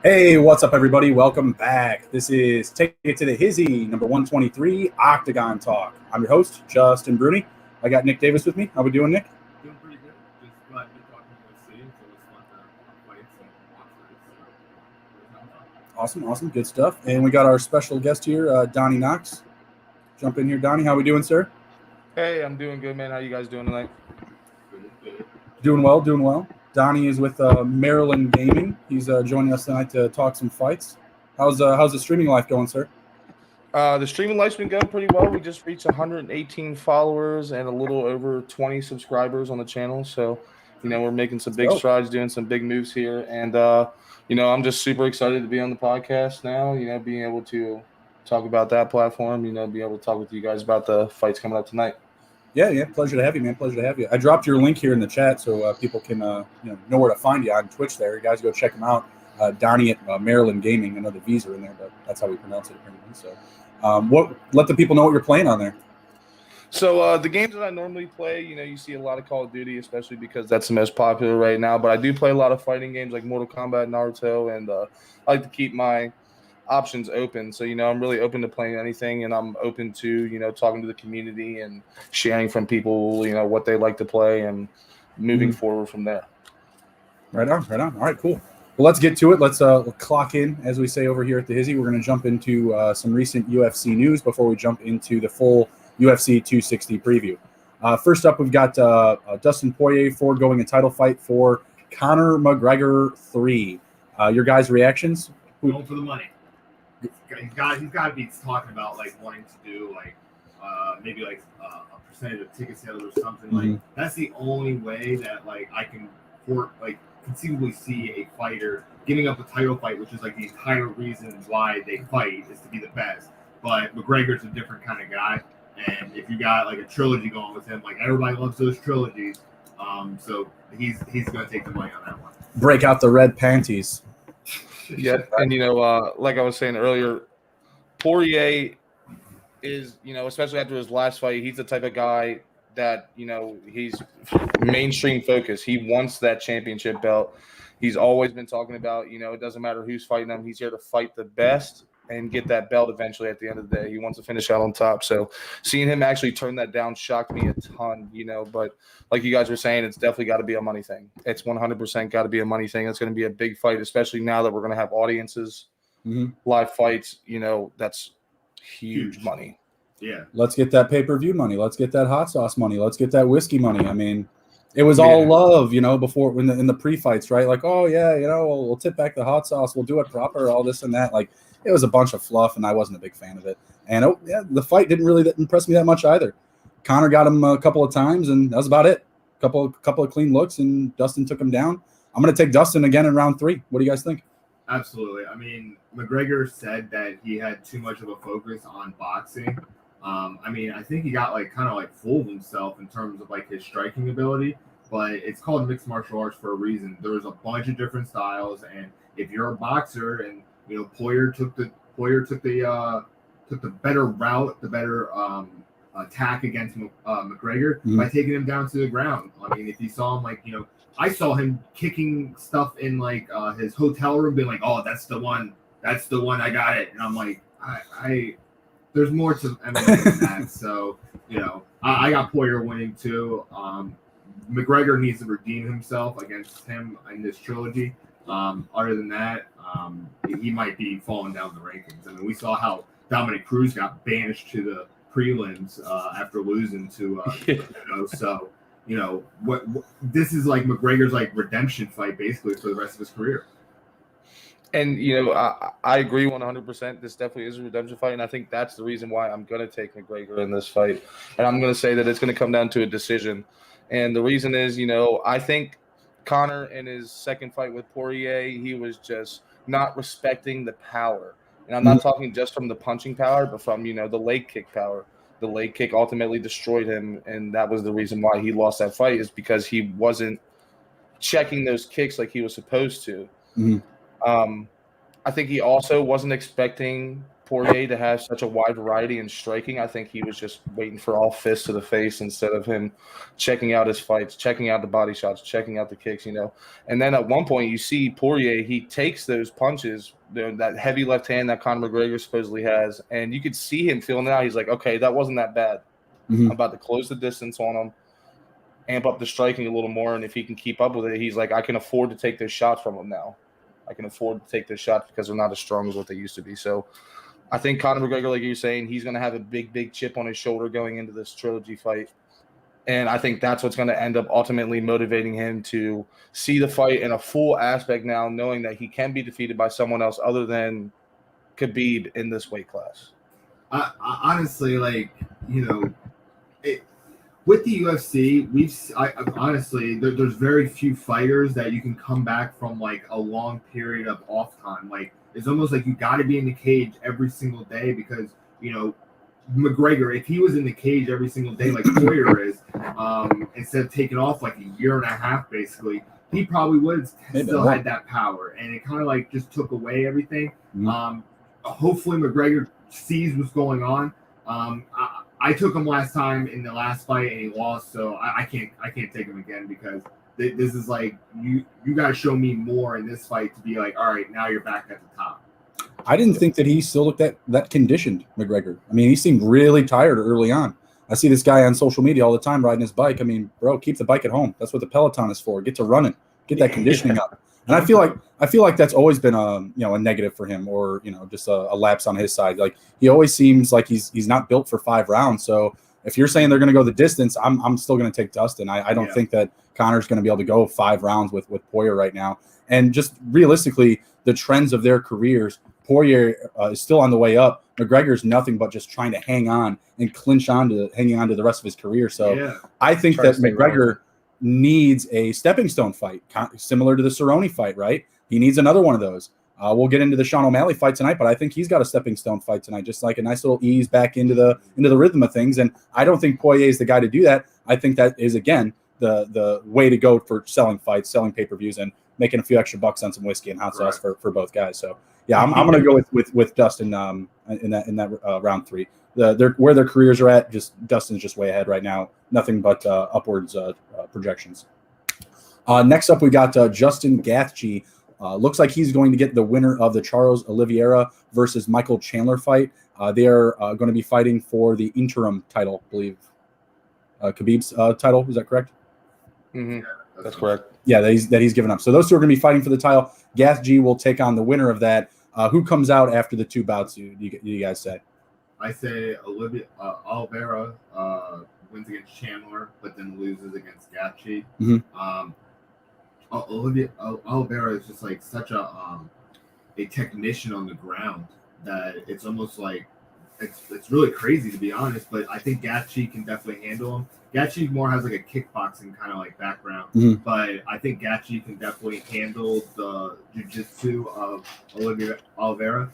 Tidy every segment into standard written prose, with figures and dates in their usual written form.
Hey, what's up, everybody? Welcome back. This is Take It to the Hizzy, number 123, Octagon Talk. I'm your host, Justin Bruni. I got Nick Davis with me. How we doing, Nick? Doing pretty good. Just glad to be talking to UFC, so it's fun to fight and watch this. Awesome. Good stuff. And we got our special guest here, Donnie Knox. Jump in here, Donnie. How we doing, sir? Hey, I'm doing good, man. How you guys doing tonight? Good. Doing well. Donnie is with Maryland Gaming. He's joining us tonight to talk some fights. How's the streaming life going, sir? The streaming life's been going pretty well. We just reached 118 followers and a little over 20 subscribers on the channel. So, we're making some big strides, doing some big moves here. And, I'm just super excited to be on the podcast now, being able to talk about that platform, being able to talk with you guys about the fights coming up tonight. Yeah. Pleasure to have you, man. Pleasure to have you. I dropped your link here in the chat so people can know where to find you on Twitch there. You guys go check him out. Donnie at Maryland Gaming. I know the V's are in there, but that's how we pronounce it apparently. So let the people know what you're playing on there. So the games that I normally play, you see a lot of Call of Duty, especially because that's the most popular right now. But I do play a lot of fighting games like Mortal Kombat, Naruto, and I like to keep my options open. So, I'm really open to playing anything, and I'm open to, talking to the community and sharing from people, what they like to play and moving forward from there. Right on. All right, cool. Well, let's get to it. Let's clock in, as we say over here at the Hizzy. We're going to jump into some recent UFC news before we jump into the full UFC 260 preview. First up, we've got Dustin Poirier foregoing a title fight for Conor McGregor 3. Your guys' reactions? Going for the money. He's got to be talking about wanting to do maybe a percentage of ticket sales or something. That's the only way that I can conceivably see a fighter giving up a title fight, which is the entire reason why they fight is to be the best. But McGregor's a different kind of guy, and if you got a trilogy going with him, everybody loves those trilogies. So he's going to take the money on that one. Break out the red panties. Yeah, and like I was saying earlier, Poirier is, especially after his last fight, he's the type of guy that, he's mainstream focused. He wants that championship belt. He's always been talking about, it doesn't matter who's fighting him. He's here to fight the best and get that belt eventually at the end of the day. He wants to finish out on top. So seeing him actually turn that down shocked me a ton, but like you guys were saying, it's definitely got to be a money thing. It's 100% got to be a money thing. It's going to be a big fight, especially now that we're going to have audiences, live fights, that's huge money. Yeah. Let's get that pay-per-view money. Let's get that hot sauce money. Let's get that whiskey money. I mean, it was all love, before in the pre-fights, right? We'll tip back the hot sauce. We'll do it proper, all this and that. It was a bunch of fluff, and I wasn't a big fan of it. And the fight didn't really impress me that much either. Conor got him a couple of times, and that was about it. Couple of clean looks, and Dustin took him down. I'm going to take Dustin again in round 3. What do you guys think? Absolutely. I mean, McGregor said that he had too much of a focus on boxing. I think he got kind of full of himself in terms of his striking ability, but it's called mixed martial arts for a reason. There's a bunch of different styles, and if you're a boxer and Poirier took the better route, the better attack against McGregor by taking him down to the ground. I mean, if you saw him, I saw him kicking stuff in his hotel room, being oh, that's the one, I got it, and I'm I there's more to MMA than that. So I got Poirier winning too. McGregor needs to redeem himself against him in this trilogy. Other than that, he might be falling down the rankings. I mean, we saw how Dominic Cruz got banished to the prelims after losing to so what this is McGregor's redemption fight basically for the rest of his career. And I agree 100%. This definitely is a redemption fight, and I think that's the reason why I'm going to take McGregor in this fight. And I'm going to say that it's going to come down to a decision. And the reason is, I think Conor in his second fight with Poirier, he was just not respecting the power. And I'm not talking just from the punching power, but from, the leg kick power. The leg kick ultimately destroyed him, and that was the reason why he lost that fight, is because he wasn't checking those kicks like he was supposed to. I think he also wasn't expecting Poirier to have such a wide variety in striking. I think he was just waiting for all fists to the face instead of him checking out his fights, checking out the body shots, checking out the kicks, And then at one point you see Poirier, he takes those punches, that heavy left hand that Conor McGregor supposedly has, and you could see him feeling it out. He's like, okay, that wasn't that bad. I'm about to close the distance on him, amp up the striking a little more, and if he can keep up with it, he's like, I can afford to take those shots from him now. I can afford to take those shots because they're not as strong as what they used to be. So I think Conor McGregor, like you're saying, he's going to have a big chip on his shoulder going into this trilogy fight. And I think that's what's going to end up ultimately motivating him to see the fight in a full aspect now, knowing that he can be defeated by someone else other than Khabib in this weight class. I honestly, with the UFC, honestly, there's very few fighters that you can come back from like a long period of off time. Like, it's almost like you got to be in the cage every single day because, McGregor, if he was in the cage every single day like Poirier is, instead of taking off like a year and a half, basically, he probably would have still had that power. And it kind of like just took away everything. Hopefully McGregor sees what's going on. I took him last time in the last fight and he lost, so I can't take him again because this is like you got to show me more in this fight to be like, all right, now you're back at the top. I didn't think that he still looked that conditioned, McGregor. I mean, he seemed really tired early on. I see this guy on social media all the time riding his bike. I mean, bro, keep the bike at home. That's what the Peloton is for. Get to running, get that conditioning up. And I feel like that's always been a negative for him, or just a lapse on his side. Like, he always seems like he's not built for 5 rounds. So if you're saying they're going to go the distance, I'm still going to take Dustin. I don't think that Conor's going to be able to go 5 rounds with Poirier right now. And just realistically, the trends of their careers, Poirier is still on the way up. McGregor's nothing but just trying to hang on and hanging on to the rest of his career. So I think that McGregor needs a stepping stone fight, similar to the Cerrone fight, right? He needs another one of those. We'll get into the Sean O'Malley fight tonight, but I think he's got a stepping stone fight tonight, just like a nice little ease back into the rhythm of things. And I don't think Poirier is the guy to do that. I think that is, again, the way to go for selling fights, selling pay-per-views, and making a few extra bucks on some whiskey and hot sauce for both guys. So yeah, I'm going to go with Dustin in that round 3. Where their careers are at, Dustin's just way ahead right now. Nothing but upwards projections. Next up, we got Justin Gaethje. Looks like he's going to get the winner of the Charles Oliveira versus Michael Chandler fight. They are going to be fighting for the interim title, I believe. Khabib's title, is that correct? Mm-hmm. That's correct. Yeah, that he's given up. So those two are going to be fighting for the title. Gaethje will take on the winner of that. Who comes out after the 2 bouts? You guys say? I say Oliveira wins against Chandler, but then loses against Gaethje. Oliveira is just like such a technician on the ground that it's almost like it's really crazy, to be honest. But I think Gaethje can definitely handle him. Gaethje more has like a kickboxing kind of like background, but I think Gaethje can definitely handle the jiu-jitsu of Oliveira.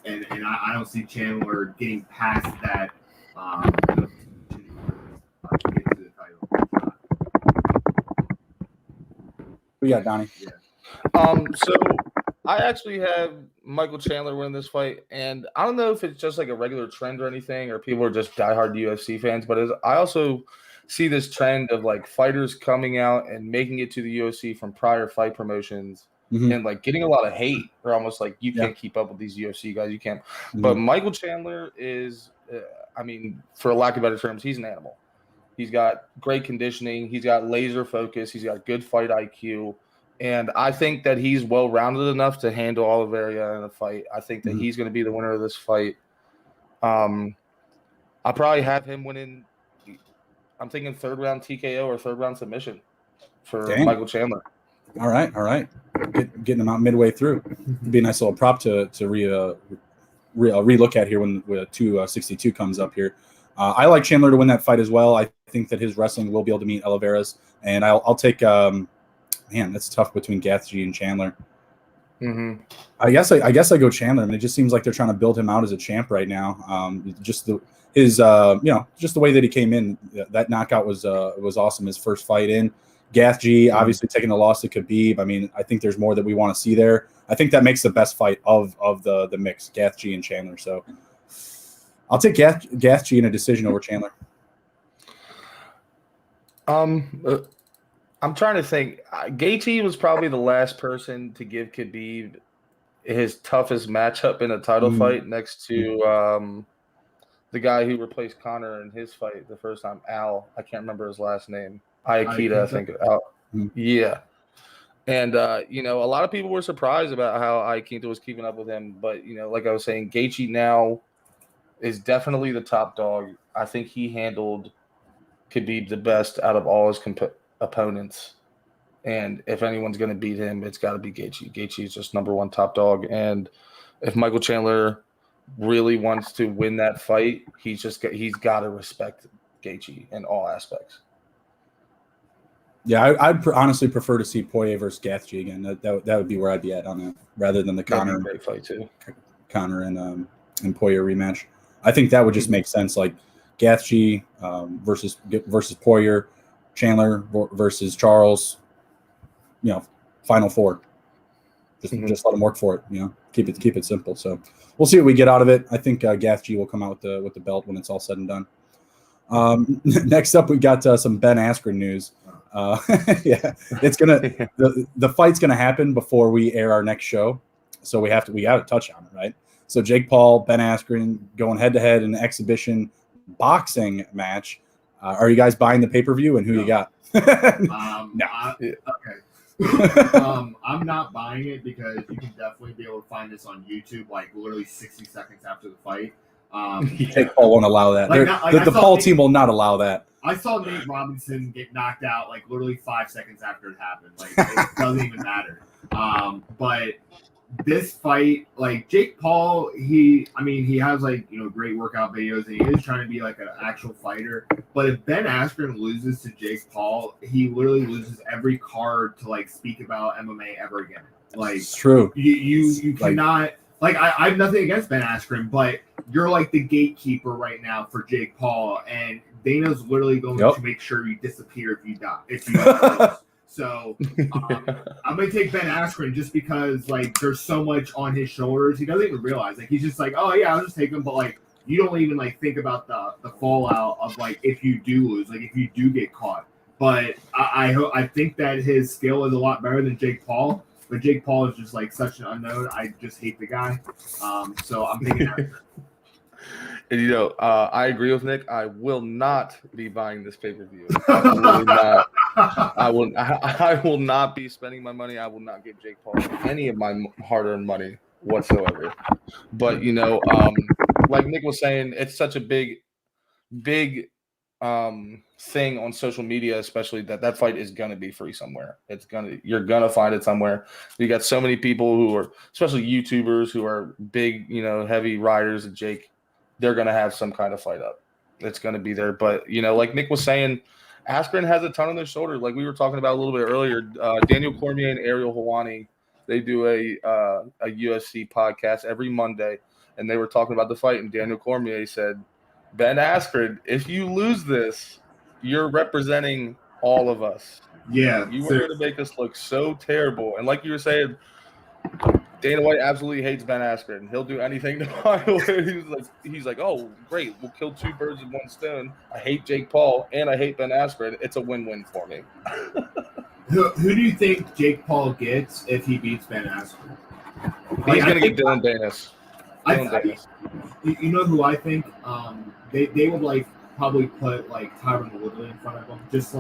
And I don't see Chandler getting past that to get to the title. We got Donnie. Yeah. So I actually have Michael Chandler win this fight, and I don't know if it's just like a regular trend or anything, or people are just diehard UFC fans, but I also see this trend of like fighters coming out and making it to the UFC from prior fight promotions. And like getting a lot of hate, or almost like you can't keep up with these UFC guys. You can't. But Michael Chandler is, I mean, for lack of better terms, he's an animal. He's got great conditioning. He's got laser focus. He's got good fight IQ. And I think that he's well-rounded enough to handle Oliveira in a fight. I think that he's going to be the winner of this fight. I'll probably have him winning. I'm thinking 3rd round TKO or 3rd round submission for Michael Chandler. All right. Getting him out midway through. It'd be a nice little prop to relook at here when 262 comes up here. I like Chandler to win that fight as well. I think that his wrestling will be able to meet Oliveira's, and I'll take. Man, that's tough between Gaethje and Chandler. Mm-hmm. I guess I go Chandler. I mean, it just seems like they're trying to build him out as a champ right now. Just the way that he came in, that knockout was awesome. His first fight in. Gath G obviously taking the loss to Khabib. I mean, I think there's more that we want to see there. I think that makes the best fight of the mix, Gath G and Chandler. So I'll take Gath G in a decision over Chandler. I'm trying to think. Gaethje was probably the last person to give Khabib his toughest matchup in a title fight, next to the guy who replaced Conor in his fight the first time. I can't remember his last name. Aikita, I think. Yeah. And a lot of people were surprised about how Aikita was keeping up with him. But like I was saying, Gaethje now is definitely the top dog. I think he handled Khabib the best out of all his opponents. And if anyone's going to beat him, it's got to be Gaethje. Gaethje is just number one top dog. And if Michael Chandler really wants to win that fight, he's got to respect Gaethje in all aspects. Yeah, I'd honestly prefer to see Poirier versus Gaethje again. That would be where I'd be at on that, rather than the Conor great fight too. Conor and Poirier rematch. I think that would just make sense. Like Gaethje versus Poirier, Chandler versus Charles. Final four. Just let them work for it. Keep it simple. So we'll see what we get out of it. I think Gaethje will come out with the belt when it's all said and done. Next up, we got some Ben Askren news. Yeah, it's gonna the fight's gonna happen before we air our next show, so we got to touch on it, right? So Jake Paul, Ben Askren going head to head in an exhibition boxing match. Are you guys buying the pay-per-view, and who you got? No. Okay. I'm not buying it because you can definitely be able to find this on YouTube, like literally 60 seconds after the fight. Jake Paul won't allow that. The Paul team will not allow that. I saw Nate Robinson get knocked out like literally 5 seconds after it happened. Like it doesn't even matter. But this fight, like Jake Paul, he has like great workout videos and he is trying to be like an actual fighter. But if Ben Askren loses to Jake Paul, he literally loses every card to like speak about MMA ever again. Like it's true. You cannot. Like, I have nothing against Ben Askren, but you're like the gatekeeper right now for Jake Paul, and Dana's literally going to make sure you disappear if you die. So I'm going to take Ben Askren just because, like, there's so much on his shoulders. He doesn't even realize. Like, he's just like, oh, yeah, I'll just take him. But, like, you don't even, like, think about the fallout of, like, if you do lose, like, if you do get caught. But I think that his skill is a lot better than Jake Paul. But Jake Paul is just like such an unknown. I just hate the guy. So I'm thinking that. And I agree with Nick. I will not be buying this pay-per-view. Absolutely not. I will not be spending my money. I will not give Jake Paul any of my hard-earned money whatsoever. But like Nick was saying, it's such a big thing on social media, especially that fight is gonna be free somewhere. You're gonna find it somewhere. You got so many people who are, especially YouTubers, who are big, heavy riders of Jake. They're gonna have some kind of fight up. It's gonna be there. But like Nick was saying, Askren has a ton on their shoulder. Like we were talking about a little bit earlier. Daniel Cormier and Ariel Helwani, they do a UFC podcast every Monday, and they were talking about the fight. And Daniel Cormier said, Ben Askren, if you lose this, you're representing all of us. Yeah. You were going to make us look so terrible. And like you were saying, Dana White absolutely hates Ben Askren. He'll do anything to find. He's like, oh, great. We'll kill two birds with one stone. I hate Jake Paul, and I hate Ben Askren. It's a win-win for me. Who do you think Jake Paul gets if he beats Ben Askren? He's going to get Dylan Danis. You know who I think? They would like probably put like Tyron Woodley in front of him, just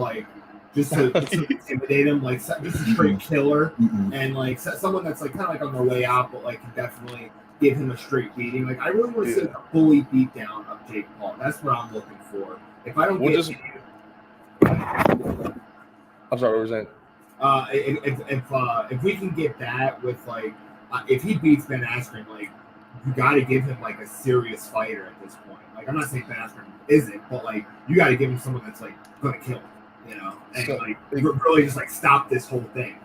to intimidate him, like just a straight killer, and like someone that's like kind of like on their way out, but like definitely give him a straight beating. Like I really want to see a fully beat down of Jake Paul. That's what I'm looking for. If I don't I'm sorry, what was that? If we can get that with like if he beats Ben Askren, like you got to give him like a serious fighter at this point. Like I'm not saying Ben Askren isn't, but like you got to give him someone that's like gonna kill him, and like really just like stop this whole thing,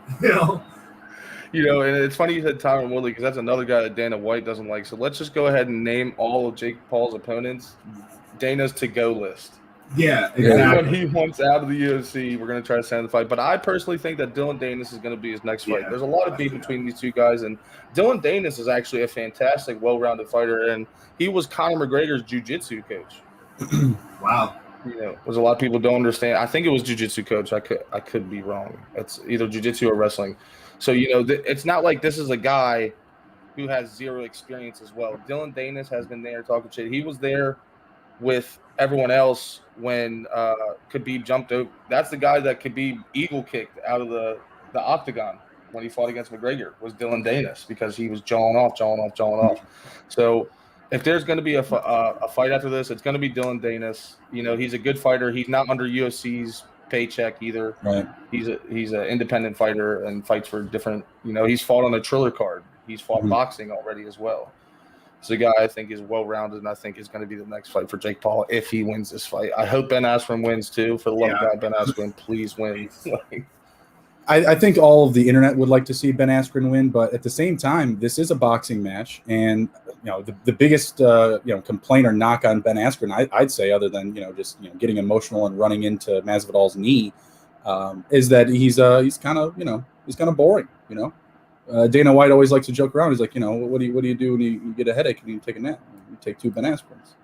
And it's funny you said Tyron Woodley because that's another guy that Dana White doesn't like. So let's just go ahead and name all of Jake Paul's opponents. Dana's to-go list. Yeah, exactly. Anyone he wants out of the UFC, we're going to try to send the fight. But I personally think that Dylan Danis is going to be his next fight. There's a lot of beef between these two guys, and Dylan Danis is actually a fantastic, well-rounded fighter, and he was Conor McGregor's jiu-jitsu coach. Wow. There's a lot of people don't understand. I think it was jiu-jitsu coach. I could be wrong. It's either jiu-jitsu or wrestling. So, it's not like this is a guy who has zero experience as well. Dylan Danis has been there talking shit. He was there with everyone else when Khabib jumped over. That's the guy that Khabib eagle kicked out of the Octagon when he fought against McGregor was Dylan Danis because he was jawing off. So if there's going to be a fight after this, it's going to be Dylan Danis. He's a good fighter. He's not under UFC's paycheck either. Right. He's an independent fighter and fights for different. He's fought on a Triller card. He's fought boxing already as well. It's a guy I think is well-rounded, and I think is going to be the next fight for Jake Paul if he wins this fight. I hope Ben Askren wins too. For the love of God, Ben Askren, please win. I think all of the internet would like to see Ben Askren win, but at the same time, this is a boxing match, and the biggest complaint or knock on Ben Askren, I'd say, other than just getting emotional and running into Masvidal's knee, is that he's kind of boring. Dana White always likes to joke around. He's like, what do you do when you get a headache and you take a nap? You take 2 Ben Asprins.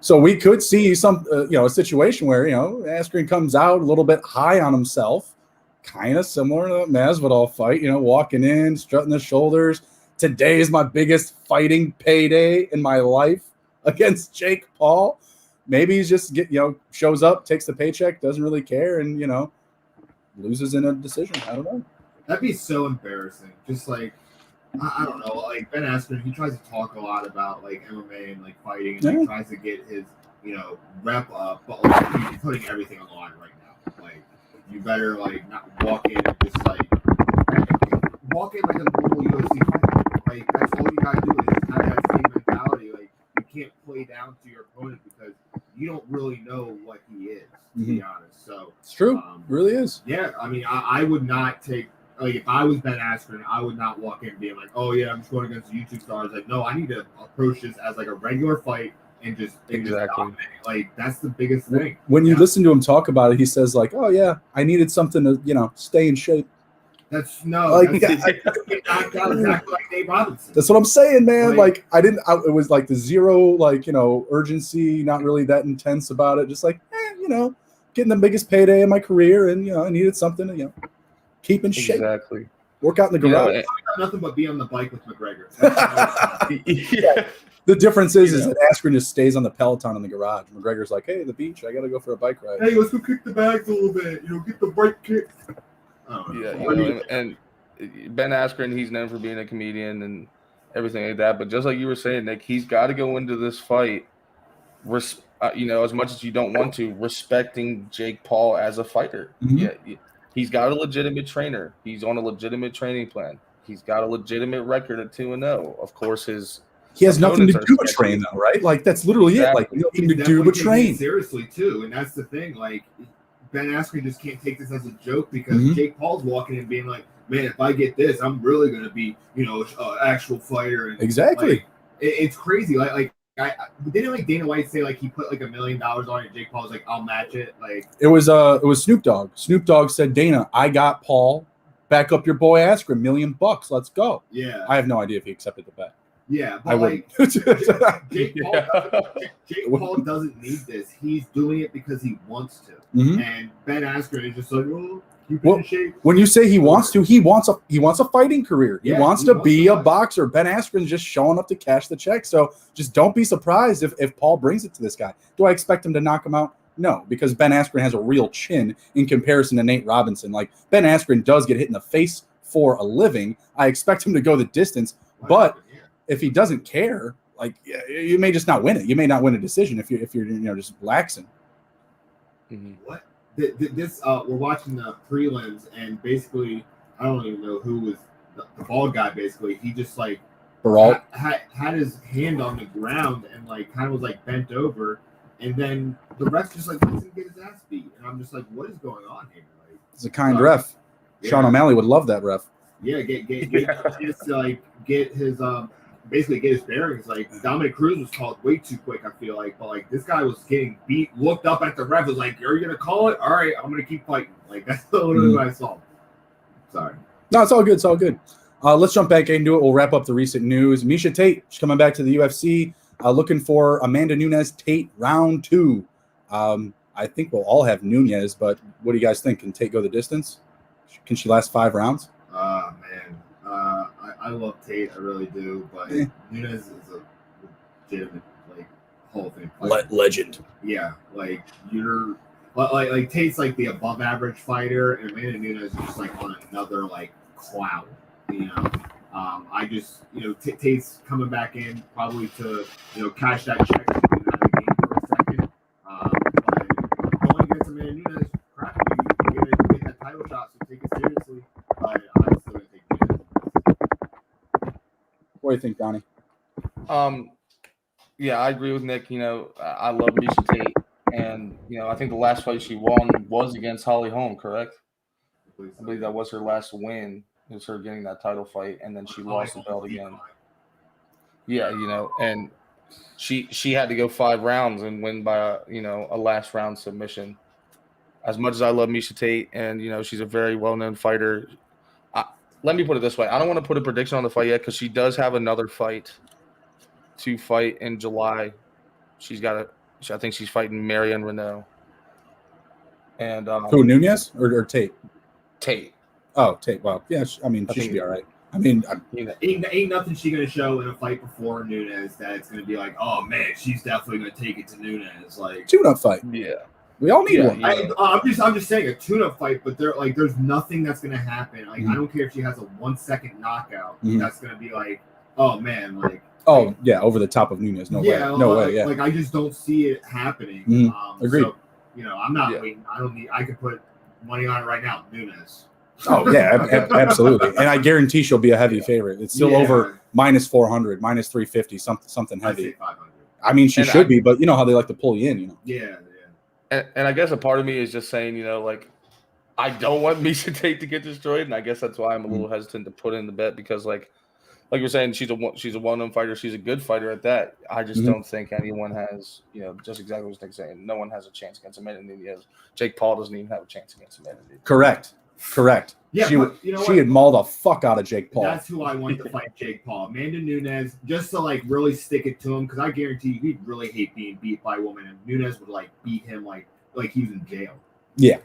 So we could see some, a situation where, Askren comes out a little bit high on himself, kind of similar to the Masvidal fight, walking in, strutting the shoulders. Today is my biggest fighting payday in my life against Jake Paul. Maybe he's just shows up, takes the paycheck, doesn't really care, and, loses in a decision. I don't know. That'd be so embarrassing. Just like, I don't know, like Ben Askren, he tries to talk a lot about like MMA and like fighting, and he tries to get his, rep up, but like, he's putting everything on the line right now. Like, you better like not walk in and just like walk in like a normal UFC fighter. Like, that's all you gotta do is just have that same mentality. Like, you can't play down to your opponent because you don't really know what he is, to be honest. So it's true. It really is. Yeah, I mean, I would not take, like, if I was Ben Askren, I would not walk in being like, oh yeah, I'm just going against the YouTube stars. Like, no, I need to approach this as like a regular fight and just dominate. Like, that's the biggest thing. When you listen to him talk about it, he says like, oh yeah, I needed something to stay in shape. That's exactly like Dave Robinson. That's what I'm saying, man. Like it was like the zero, urgency, not really that intense about it. Just like, getting the biggest payday in my career, and I needed something to, keep in shape. Exactly. Work out in the garage. Nothing but be on the bike with McGregor. Yeah. The difference is that Askren just stays on the Peloton in the garage. McGregor's like, hey, the beach, I got to go for a bike ride. Hey, let's go kick the bags a little bit. Get the brake kick. And Ben Askren, he's known for being a comedian and everything like that. But just like you were saying, Nick, he's got to go into this fight, as much as you don't want to, respecting Jake Paul as a fighter. Yeah, he's got a legitimate trainer. He's on a legitimate training plan. He's got a legitimate record at 2-0. Of course, he has nothing to do but train, though, right? Like, that's literally it. Like, nothing to do but train. Seriously, too, and that's the thing. Like, Ben Askren just can't take this as a joke because Jake Paul's walking in being like, man, if I get this, I'm really going to be, an actual fighter. And, exactly. It's crazy. Didn't Dana White say he put $1 million on it? Jake Paul's like, I'll match it. It was Snoop Dogg. Snoop Dogg said, Dana, I got Paul. Back up your boy Askren, $1 million. Let's go. Yeah. I have no idea if he accepted the bet. Yeah, but I wouldn't. Jake Paul doesn't need this. He's doing it because he wants to. And Ben Askren is just like, keep in shape. When you say he wants to, he wants a fighting career. He wants to be a boxer. Ben Askren's just showing up to cash the check. So just don't be surprised if Paul brings it to this guy. Do I expect him to knock him out? No, because Ben Askren has a real chin in comparison to Nate Robinson. Like, Ben Askren does get hit in the face for a living. I expect him to go the distance, but if he doesn't care, you may just not win it. You may not win a decision if you're just laxing. What? This we're watching the prelims, and basically, I don't even know who was the bald guy. Basically, he just had his hand on the ground and kind of was bent over, and then the ref just lets him get his ass beat, and I'm just like, what is going on here? It's a kind ref. Sean O'Malley would love that ref. Yeah, get his basically get his bearings. Like Dominic Cruz was called way too quick, I feel like, but like this guy was getting beat, looked up at the ref, was like, "Are you gonna call it? All right, I'm gonna keep fighting." Like that's literally what I saw. Sorry. No, it's all good. It's all good. Let's jump back into it. We'll wrap up the recent news. Miesha Tate, she's coming back to the UFC, looking for Amanda Nunes Tate round 2. I think we'll all have Nunes, but what do you guys think? Can Tate go the distance? Can she last 5 rounds? Man. I love Tate, I really do, but Nunes is a legitimate whole thing. Legend. Yeah, like you're like Tate's like the above average fighter, and Amanda Nunes is just like on another cloud. I just Tate's coming back in probably to cash that check and get out of the game for a second. But going against Amanda Nunes, crap, you get that title shot, so take it seriously. But I'm still gonna take Nunes. What do you think, Donnie? Yeah, I agree with Nick. I love Miesha Tate, and I think the last fight she won was against Holly Holm, correct? I believe that was her last win. It was her getting that title fight, and then she lost the belt again. Yeah, and she had to go 5 rounds and win by a last round submission. As much as I love Miesha Tate, and she's a very well known fighter. Let me put it this way: I don't want to put a prediction on the fight yet because she does have another fight to fight in July. I think she's fighting Marion Renault. And who, Nunes or Tate? Tate. Oh, Tate. Well, yeah. She should be all right. I mean, ain't nothing she gonna show in a fight before Nunes that it's gonna be like, oh man, she's definitely gonna take it to Nunes. Like tune-up fight. Yeah, we all need one. I'm just saying a tune-up fight, but there's nothing that's gonna happen. Like I don't care if she has a 1-second knockout. That's gonna be like, oh man, oh yeah, over the top of Nunes. No way. Yeah. Like I just don't see it happening. Agreed. So, I'm not waiting. I could put money on it right now. Nunes. Oh yeah, absolutely. And I guarantee she'll be a heavy favorite. It's still over -400, -350, something heavy. I mean, she should be, but you know how they like to pull you in. Yeah. And I guess a part of me is just saying, I don't want Miesha Tate to get destroyed, and I guess that's why I'm a little hesitant to put in the bet because, like you're saying, she's a well-known fighter. She's a good fighter at that. I just don't think anyone has, just exactly what Nick's saying. No one has a chance against Amanda Nunes. Jake Paul doesn't even have a chance against Amanda Nunes. Correct. Yeah, she had mauled the fuck out of Jake Paul. That's who I want to fight, Jake Paul. Amanda Nunes, just to really stick it to him, because I guarantee you he'd really hate being beat by a woman, and Nunes would beat him like he was in jail. Yeah.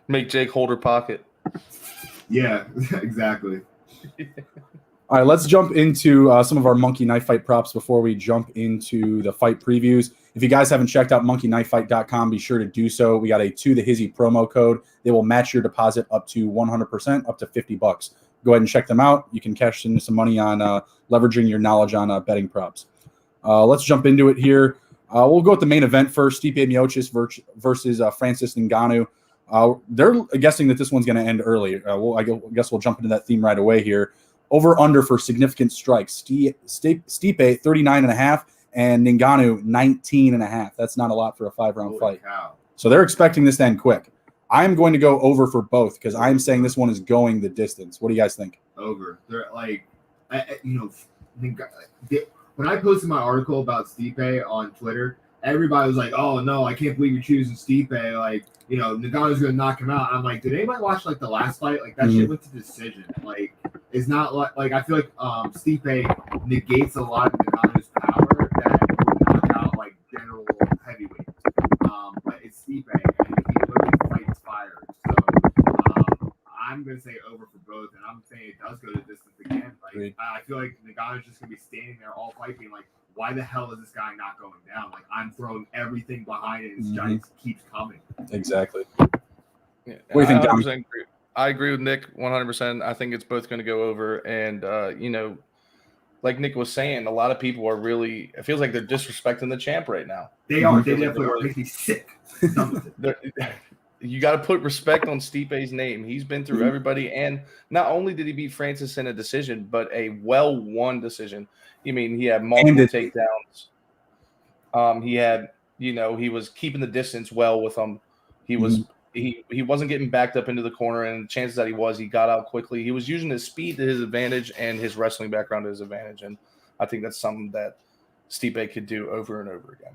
Make Jake hold her pocket. Yeah, exactly. All right, let's jump into some of our Monkey Knife Fight props before we jump into the fight previews. If you guys haven't checked out monkeyknifefight.com, be sure to do so. We got a To The Hizzy promo code. They will match your deposit up to 100%, up to $50. Go ahead and check them out. You can cash in some money on leveraging your knowledge on betting props. Let's jump into it here. We'll go with the main event first. Stipe Miocic versus Francis Ngannou. They're guessing that this one's going to end early. I guess we'll jump into that theme right away here. Over under for significant strikes. Stipe 39.5 and Ngannou 19.5. That's not a lot for a 5-round fight. Cow. So they're expecting this to end quick. I'm going to go over for both because I'm saying this one is going the distance. What do you guys think? Over. They're when I posted my article about Stipe on Twitter, everybody was like, "Oh no, I can't believe you're choosing Stipe." Ngannou's gonna knock him out. I'm like, did anybody watch the last fight? That shit went to decision. It's not like I feel like Stipe negates a lot of Ngannou's power that would knock out general heavyweights. But it's Stipe, and he literally fights fire. So I'm gonna say over for both, and I'm saying it does go to distance again. I feel like Ngannou's just gonna be standing there all fight, being like, why the hell is this guy not going down? I'm throwing everything behind it, and this guy keeps coming. Exactly. Yeah, what do you think, Dom? I agree with Nick 100%. I think it's both going to go over. And, like Nick was saying, a lot of people are really – it feels like they're disrespecting the champ right now. They are. They definitely are. Makes me sick. You got to put respect on Stipe's name. He's been through everybody. And not only did he beat Francis in a decision, but a well-won decision. He had multiple takedowns. He had, he was keeping the distance well with him. He he wasn't getting backed up into the corner, and the chances that he got out quickly. He was using his speed to his advantage and his wrestling background to his advantage, and I think that's something that Stipe could do over and over again.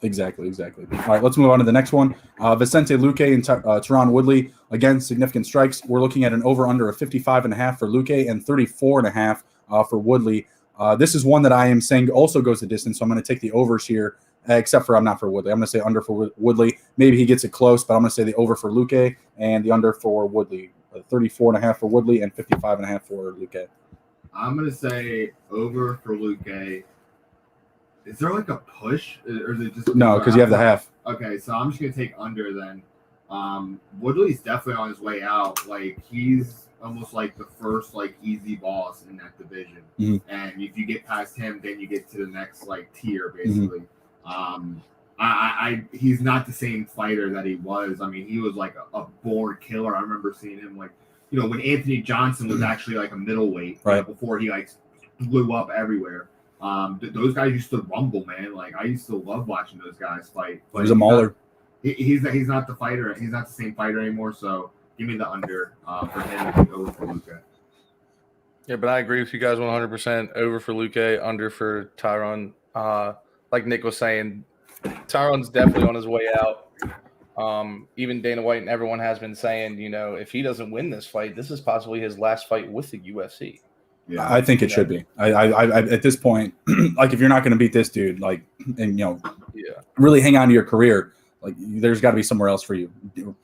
Exactly. All right, let's move on to the next one. Vicente Luque and Tyron Woodley. Again, significant strikes. We're looking at an over-under of 55.5 for Luque and 34.5 for Woodley. This is one that I am saying also goes the distance, so I'm going to take the overs here, except for I'm not for Woodley. I'm going to say under for Woodley. Maybe he gets it close, but I'm going to say the over for Luque and the under for Woodley. 34.5 for Woodley and 55.5 for Luque. I'm going to say over for Luque. Is there like a push, or is it just no? Because you have the half. Okay, so I'm just gonna take under then. Woodley's definitely on his way out. Like he's almost like the first like easy boss in that division, and if you get past him, then you get to the next like tier basically. He's not the same fighter that he was. I mean, he was like a born killer. I remember seeing him like when Anthony Johnson was actually like a middleweight, right, before he like blew up everywhere. Those guys used to rumble, man. Like I used to love watching those guys fight. He was a mauler. He's not the fighter. He's not the same fighter anymore. So give me the under for him and over for Luque. Yeah, but I agree with you guys 100%. Over for Luque, under for Tyron. Like Nick was saying, Tyron's definitely on his way out. Even Dana White and everyone has been saying, if he doesn't win this fight, this is possibly his last fight with the UFC. Yeah, I think it should be. I at this point, like if you're not going to beat this dude, like, and really hang on to your career, like there's got to be somewhere else for you,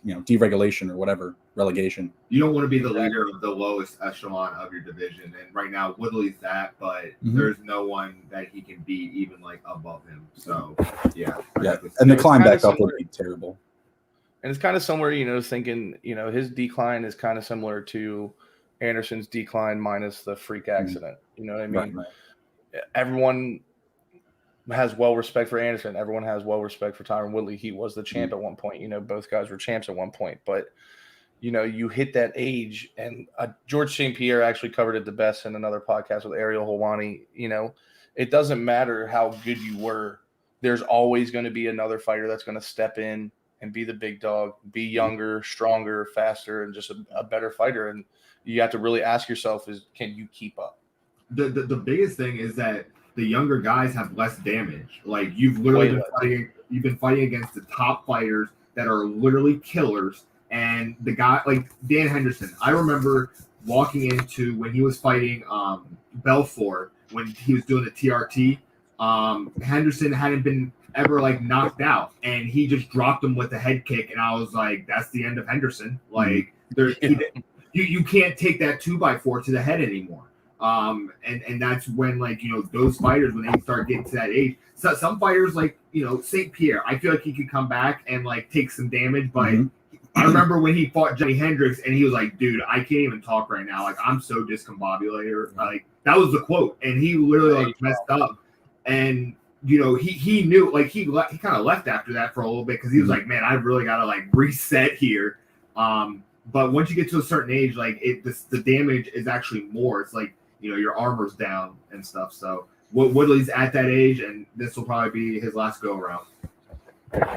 deregulation or whatever, relegation. You don't want to be the leader of the lowest echelon of your division, and right now Woodley's that, but there's no one that he can beat even like above him. So yeah, and the climb back up would be terrible. And it's kind of somewhere, thinking, his decline is kind of similar to Anderson's decline minus the freak accident. You know what I mean? Right. Everyone has respect for Anderson. Everyone has respect for Tyron Woodley. He was the champ at one point. Both guys were champs at one point. But, you hit that age, and George St. Pierre actually covered it the best in another podcast with Ariel Helwani. It doesn't matter how good you were. There's always going to be another fighter that's going to step in and be the big dog, be younger, stronger, faster, and just a better fighter. And you have to really ask yourself can you keep up? The biggest thing is that the younger guys have less damage. Like you've literally been fighting against the top fighters that are literally killers. And the guy like Dan Henderson, I remember walking into when he was fighting Belfort when he was doing the TRT. Henderson hadn't been ever like knocked out, and he just dropped him with a head kick, and I was like, that's the end of Henderson. Like you can't take that 2x4 to the head anymore. And that's when like those fighters, when they start getting to that age, so some fighters like St. Pierre, I feel like he could come back and like take some damage, but I remember when he fought Johnny Hendricks and he was like, dude, I can't even talk right now, like I'm so discombobulated. Like that was the quote, and he literally like messed up. And he knew, like he kind of left after that for a little bit because he was like, man, I really got to like reset here. But once you get to a certain age, like the damage is actually more. It's like your armor's down and stuff. So Woodley's at that age, and this will probably be his last go around.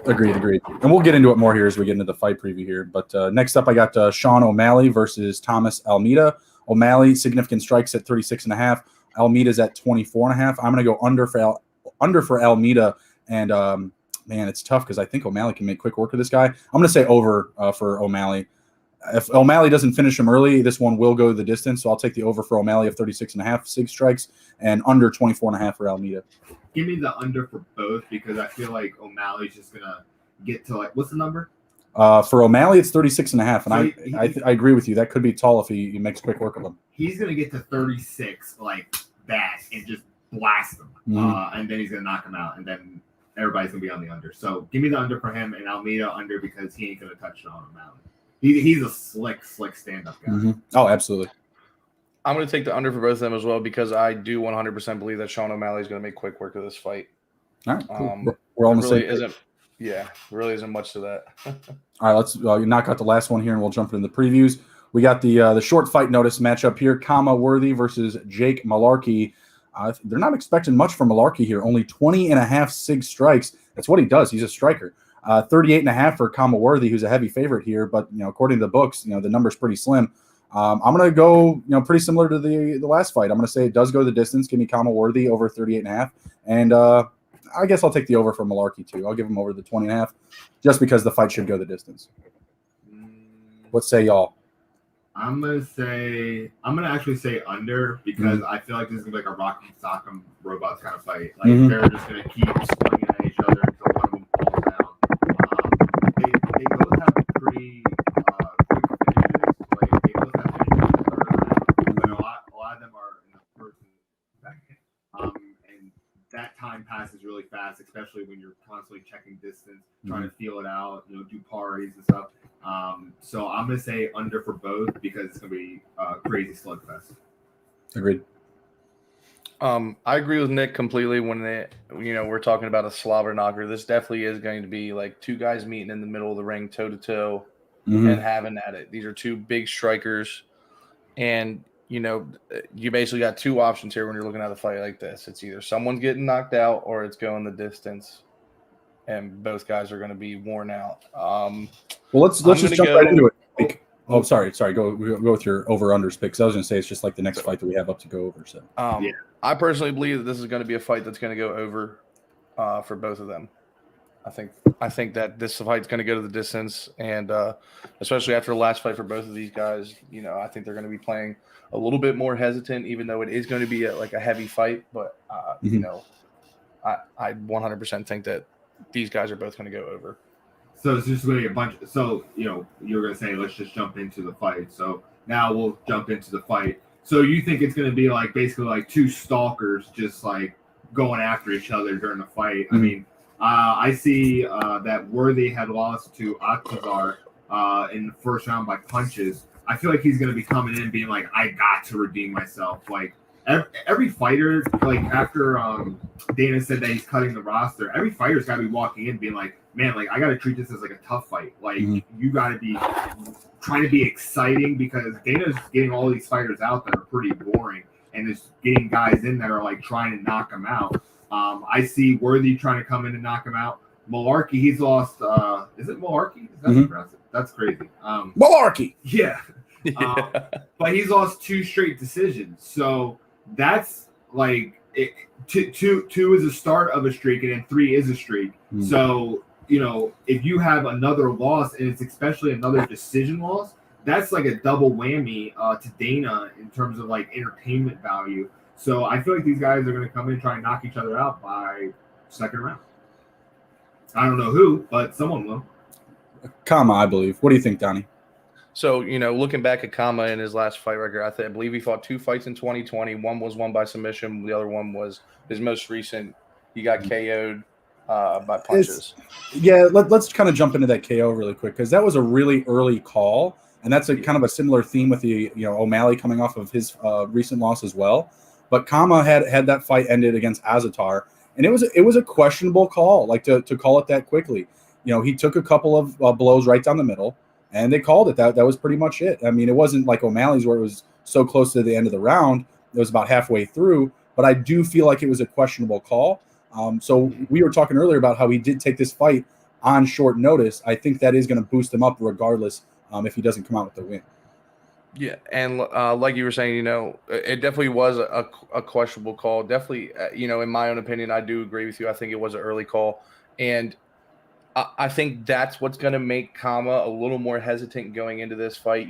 Agreed. And we'll get into it more here as we get into the fight preview here. But next up, I got Sean O'Malley versus Thomas Almeida. O'Malley, significant strikes at 36.5. Almeida's at 24.5. I'm going to go under for Almeida. And, man, it's tough because I think O'Malley can make quick work of this guy. I'm going to say over for O'Malley. If O'Malley doesn't finish him early, this one will go the distance. So I'll take the over for O'Malley of 36.5, 6 strikes, and under 24.5 for Almeida. Give me the under for both because I feel like O'Malley's just going to get to like, what's the number? For O'Malley, it's 36.5, and I agree with you. That could be tall if he makes quick work of him. He's going to get to 36 like that and just blast him, and then he's going to knock him out, and then everybody's going to be on the under. So give me the under for him and Almeida under because he ain't going to touch it on O'Malley. He's a slick stand-up guy. Oh, absolutely. I'm going to take the under for both of them as well because I do 100% believe that Sean O'Malley is going to make quick work of this fight. All right, cool. We're all on the same. Really isn't much to that. All right, let's knock out the last one here, and we'll jump into the previews. We got the short fight notice matchup here: Kama Worthy versus Jake Malarkey. They're not expecting much from Malarkey here. Only 20.5 SIG strikes. That's what he does. He's a striker. 38.5 for Kama Worthy, who's a heavy favorite here, but according to the books, the number's pretty slim. I'm going to go, pretty similar to the last fight. I'm going to say it does go the distance. Give me Kama Worthy over 38.5, and I guess I'll take the over for Malarkey too. I'll give him over the 20.5, just because the fight should go the distance. What say y'all? I'm gonna actually say under, because I feel like this is gonna be like a Rocky Sock'em Robots kind of fight. Like they're just gonna keep swinging at each other until one of them falls down. They both have pretty quick finishes. Like they both have finishes in the third round, but a lot of them are in the first and second. And that time passes really fast, especially when you're constantly checking distance, trying to feel it out, do parties and stuff. So I'm gonna say under for both, because it's gonna be a crazy slugfest. Agreed. I agree with Nick completely when we're talking about a slobber knocker. This definitely is going to be like two guys meeting in the middle of the ring, toe to toe, and having at it. These are two big strikers, and you basically got two options here when you're looking at a fight like this. It's either someone's getting knocked out or it's going the distance, and both guys are going to be worn out. Well, let's just jump right into it. Oh, sorry. Go with your over-unders pick. 'Cause I was going to say it's just like the next fight that we have up to go over. So, I personally believe that this is going to be a fight that's going to go over for both of them. I think that this fight's going to go to the distance, and especially after the last fight for both of these guys, I think they're going to be playing a little bit more hesitant, even though it is going to be a heavy fight. But I 100% think that these guys are both going to go over. So it's just really a bunch. So you're going to say let's just jump into the fight. So now we'll jump into the fight. So you think it's going to be like basically like two stalkers just like going after each other during the fight? I mean, I see that Worthy had lost to Octagon in the first round by punches. I feel like he's going to be coming in being like, I got to redeem myself. Like every fighter, like after Dana said that he's cutting the roster, every fighter's got to be walking in being like, man, like I got to treat this as like a tough fight. Like you got to be trying to be exciting, because Dana's getting all these fighters out that are pretty boring, and is getting guys in that are like trying to knock them out. I see Worthy trying to come in and knock him out. Malarkey, he's lost. Is it Malarkey? Is that impressive? That's crazy. Malarkey. Yeah. But he's lost 2 straight decisions. So that's like two is a start of a streak, and then 3 is a streak. So, if you have another loss, and it's especially another decision loss, that's like a double whammy to Dana in terms of like entertainment value. So I feel like these guys are going to come in and try and knock each other out by second round. I don't know who, but someone will. Kama, I believe. What do you think, Donnie? So, looking back at Kama in his last fight record, I believe he fought 2 fights in 2020. One was won by submission. The other one was his most recent. He got KO'd by punches. Let's kind of jump into that KO really quick, because that was a really early call, and that's a kind of a similar theme with the O'Malley coming off of his recent loss as well. But Kama had that fight ended against Azatar, and it was a questionable call, like to call it that quickly. He took a couple of blows right down the middle, and they called it. That was pretty much it. I mean, it wasn't like O'Malley's where it was so close to the end of the round. It was about halfway through, but I do feel like it was a questionable call. So we were talking earlier about how he did take this fight on short notice. I think that is going to boost him up regardless if he doesn't come out with the win. Yeah, and like you were saying, it definitely was a questionable call. Definitely, in my own opinion, I do agree with you. I think it was an early call, and I think that's what's going to make Kama a little more hesitant going into this fight.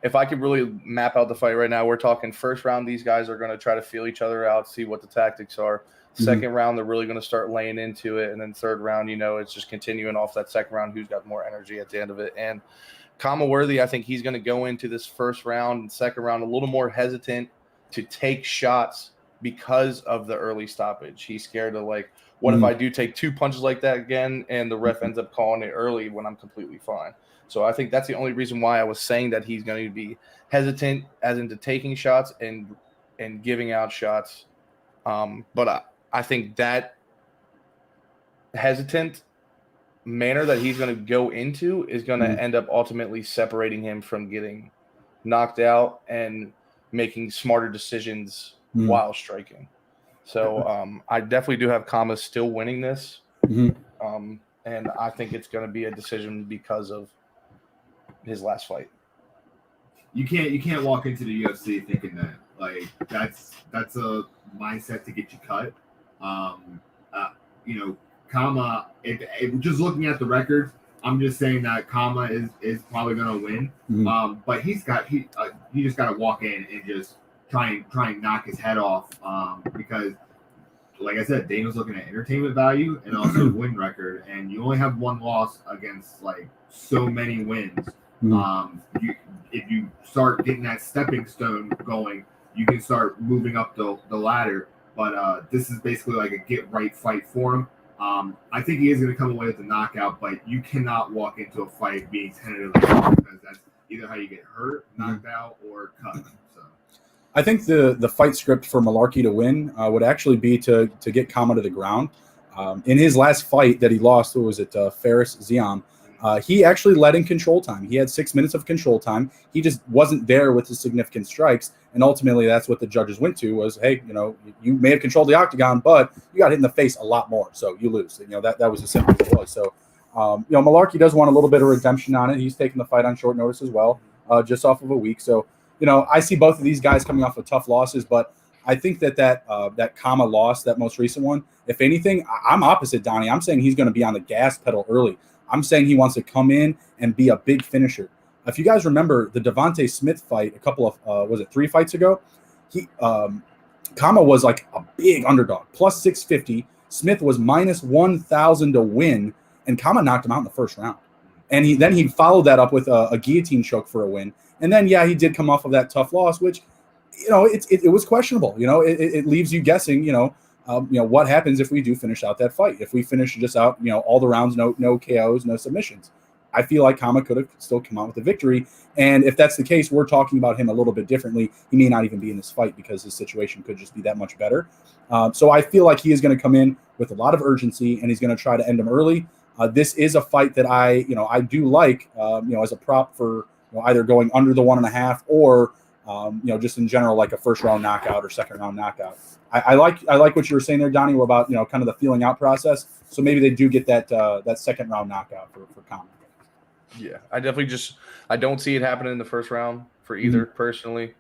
If I could really map out the fight right now, we're talking first round, these guys are going to try to feel each other out, see what the tactics are. Second round, they're really going to start laying into it. And then third round, it's just continuing off that second round, who's got more energy at the end of it. And Kama Worthy, I think he's going to go into this first round and second round a little more hesitant to take shots because of the early stoppage. He's scared of what if I do take 2 punches like that again and the ref ends up calling it early when I'm completely fine? So I think that's the only reason why I was saying that he's going to be hesitant as into taking shots and giving out shots. But I think that hesitant manner that he's going to go into is going to end up ultimately separating him from getting knocked out and making smarter decisions while striking. So I definitely do have Kama still winning this. and I think it's going to be a decision because of his last fight. You can't walk into the UFC thinking that. Like that's a mindset to get you cut. Kama. Just looking at the records, I'm just saying that Kama is probably gonna win. Mhm. But he just got to walk in and just try and knock his head off. Because like I said, Dana's looking at entertainment value and also win record, and you only have one loss against like so many wins. If you start getting that stepping stone going, you can start moving up the ladder. But this is basically like a get right fight for him. I think he is going to come away with a knockout, but you cannot walk into a fight being tentative because that's either how you get hurt, knocked out, or cut. So I think the fight script for Malarkey to win would actually be to get Kama to the ground. In his last fight that he lost, what was it, Faris Ziam? He actually led in control time. He had 6 minutes of control time. He just wasn't there with the significant strikes. And ultimately, that's what the judges went to was, hey, you may have controlled the octagon, but you got hit in the face a lot more. So you lose. That was as simple as it was. So, Malarkey does want a little bit of redemption on it. He's taking the fight on short notice as well, just off of a week. So, I see both of these guys coming off of tough losses, but I think that Kama loss, that most recent one, if anything, I'm opposite Donnie. I'm saying he's going to be on the gas pedal early. I'm saying he wants to come in and be a big finisher. If you guys remember the Devontae Smith fight a couple of, 3 fights ago, Kama was like a big underdog, plus 650. Smith was minus 1,000 to win, and Kama knocked him out in the first round. And he followed that up with a guillotine choke for a win. And then, he did come off of that tough loss, which, it was questionable. It leaves you guessing, what happens if we do finish out that fight? If we finish just out, all the rounds, no KOs, no submissions. I feel like Kama could have still come out with a victory. And if that's the case, we're talking about him a little bit differently. He may not even be in this fight because his situation could just be that much better. So I feel like he is going to come in with a lot of urgency, and he's going to try to end him early. This is a fight that I do like, as a prop for either going under the 1.5 or, just in general, like a first round knockout or second round knockout. I like what you were saying there, Donnie, about kind of the feeling out process. So maybe they do get that second round knockout for Kama. Yeah, I don't see it happening in the first round for either personally.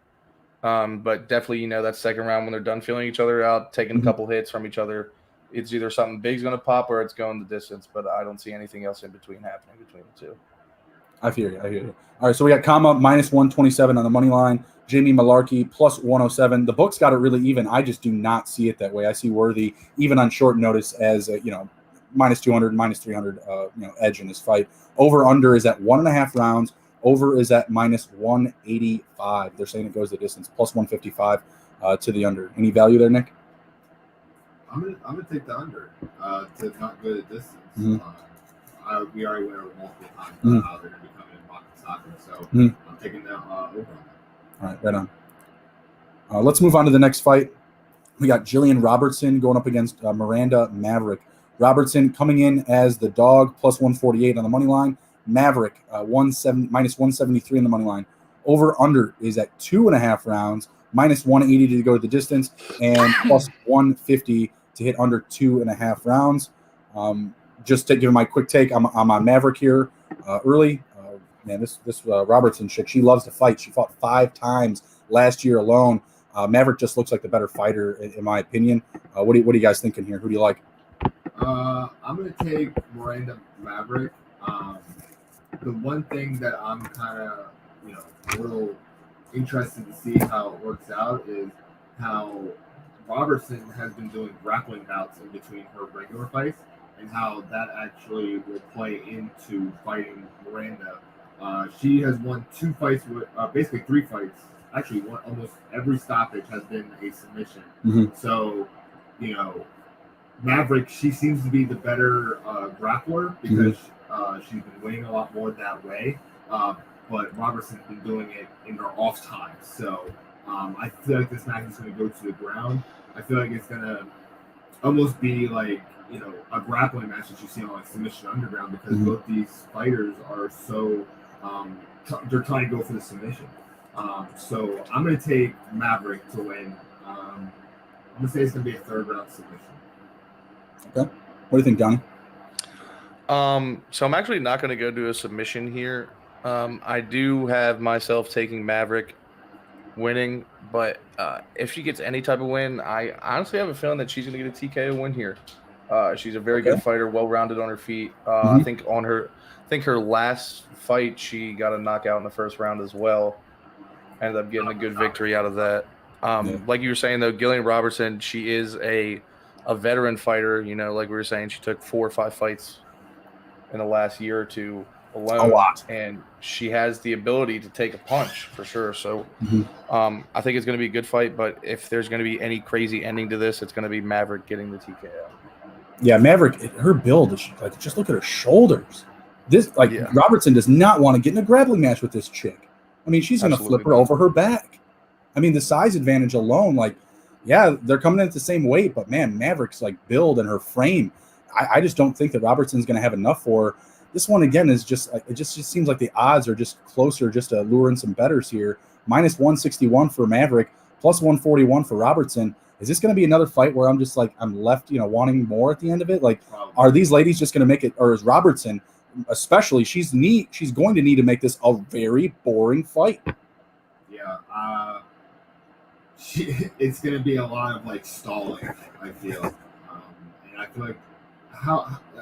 But definitely, that second round when they're done feeling each other out, taking a couple hits from each other, it's either something big's going to pop or it's going the distance. But I don't see anything else in between happening between the two. I hear you. All right, so we got Kama minus 127 on the money line. Jamie Malarkey plus 107. The book's got it really even. I just do not see it that way. I see Worthy even on short notice as minus 200, minus 300 edge in this fight. Over under is at 1.5 rounds. Over is at minus 185. They're saying it goes the distance, plus 155 to the under. Any value there, Nick? I'm gonna take the under to not go the distance. We already went over multiple times how they're going to be coming in pocket soccer, so I'm taking the over on that. All right, right on. Let's move on to the next fight. We got Jillian Robertson going up against Miranda Maverick. Robertson coming in as the dog, plus 148 on the money line. Maverick, minus 173 on the money line. Over under is at 2.5 rounds, minus 180 to go to the distance, and plus 150 to hit under 2.5 rounds. Just to give my quick take, I'm on Maverick here early. This Robertson chick, she loves to fight. She fought 5 times last year alone. Maverick just looks like the better fighter, in my opinion. What are you guys thinking here? Who do you like? I'm going to take Miranda Maverick. The one thing that I'm kind of, a little interested to see how it works out is how Robertson has been doing grappling bouts in between her regular fights, and how that actually will play into fighting Miranda. She has won 2 fights with basically 3 fights. Actually, almost every stoppage has been a submission. So, Maverick, she seems to be the better grappler because she's been winning a lot more that way. But Robertson's been doing it in her off time. So I feel like this match is going to go to the ground. I feel like it's going to almost be like, a grappling match that you see on like Submission Underground, because both these fighters are so they're trying to go for the submission. So I'm going to take Maverick to win. I'm going to say it's going to be a 3rd round submission. Okay. What do you think, Donnie? So I'm actually not going to go do a submission here. I do have myself taking Maverick winning, but if she gets any type of win, I honestly have a feeling that she's going to get a TKO win here. She's a very Okay. good fighter, well-rounded on her feet. Mhm. I think her last fight she got a knockout in the first round as well. Ended up getting a good victory out of that. Yeah. Like you were saying though, Gillian Robertson, she is a veteran fighter. You know, like we were saying, she took 4 or 5 fights in the last year or two A alone, lot. and she has the ability to take a punch for sure. So Mhm. I think it's going to be a good fight, but if there's going to be any crazy ending to this, it's going to be Maverick getting the TKO. Yeah, Maverick, her build is like, just look at her shoulders. This, like, Yeah. Robertson does not want to get in a grappling match with this chick. I mean, she's going to flip Absolutely her not. over her back. I mean, the size advantage alone, like, yeah, they're coming in at the same weight, but man, Maverick's like build and her frame. I just don't think that Robertson's going to have enough for her. This one again is just like, it just seems like the odds are just closer, just to lure in some bettors here. Minus 161 for Maverick, plus 141 for Robertson. Is this going to be another fight where I'm just like, I'm left, wanting more at the end of it? Like, are these ladies just going to make it, or is Robertson, especially, she's going to need to make this a very boring fight? Yeah, it's going to be a lot of like stalling, I feel, and I feel like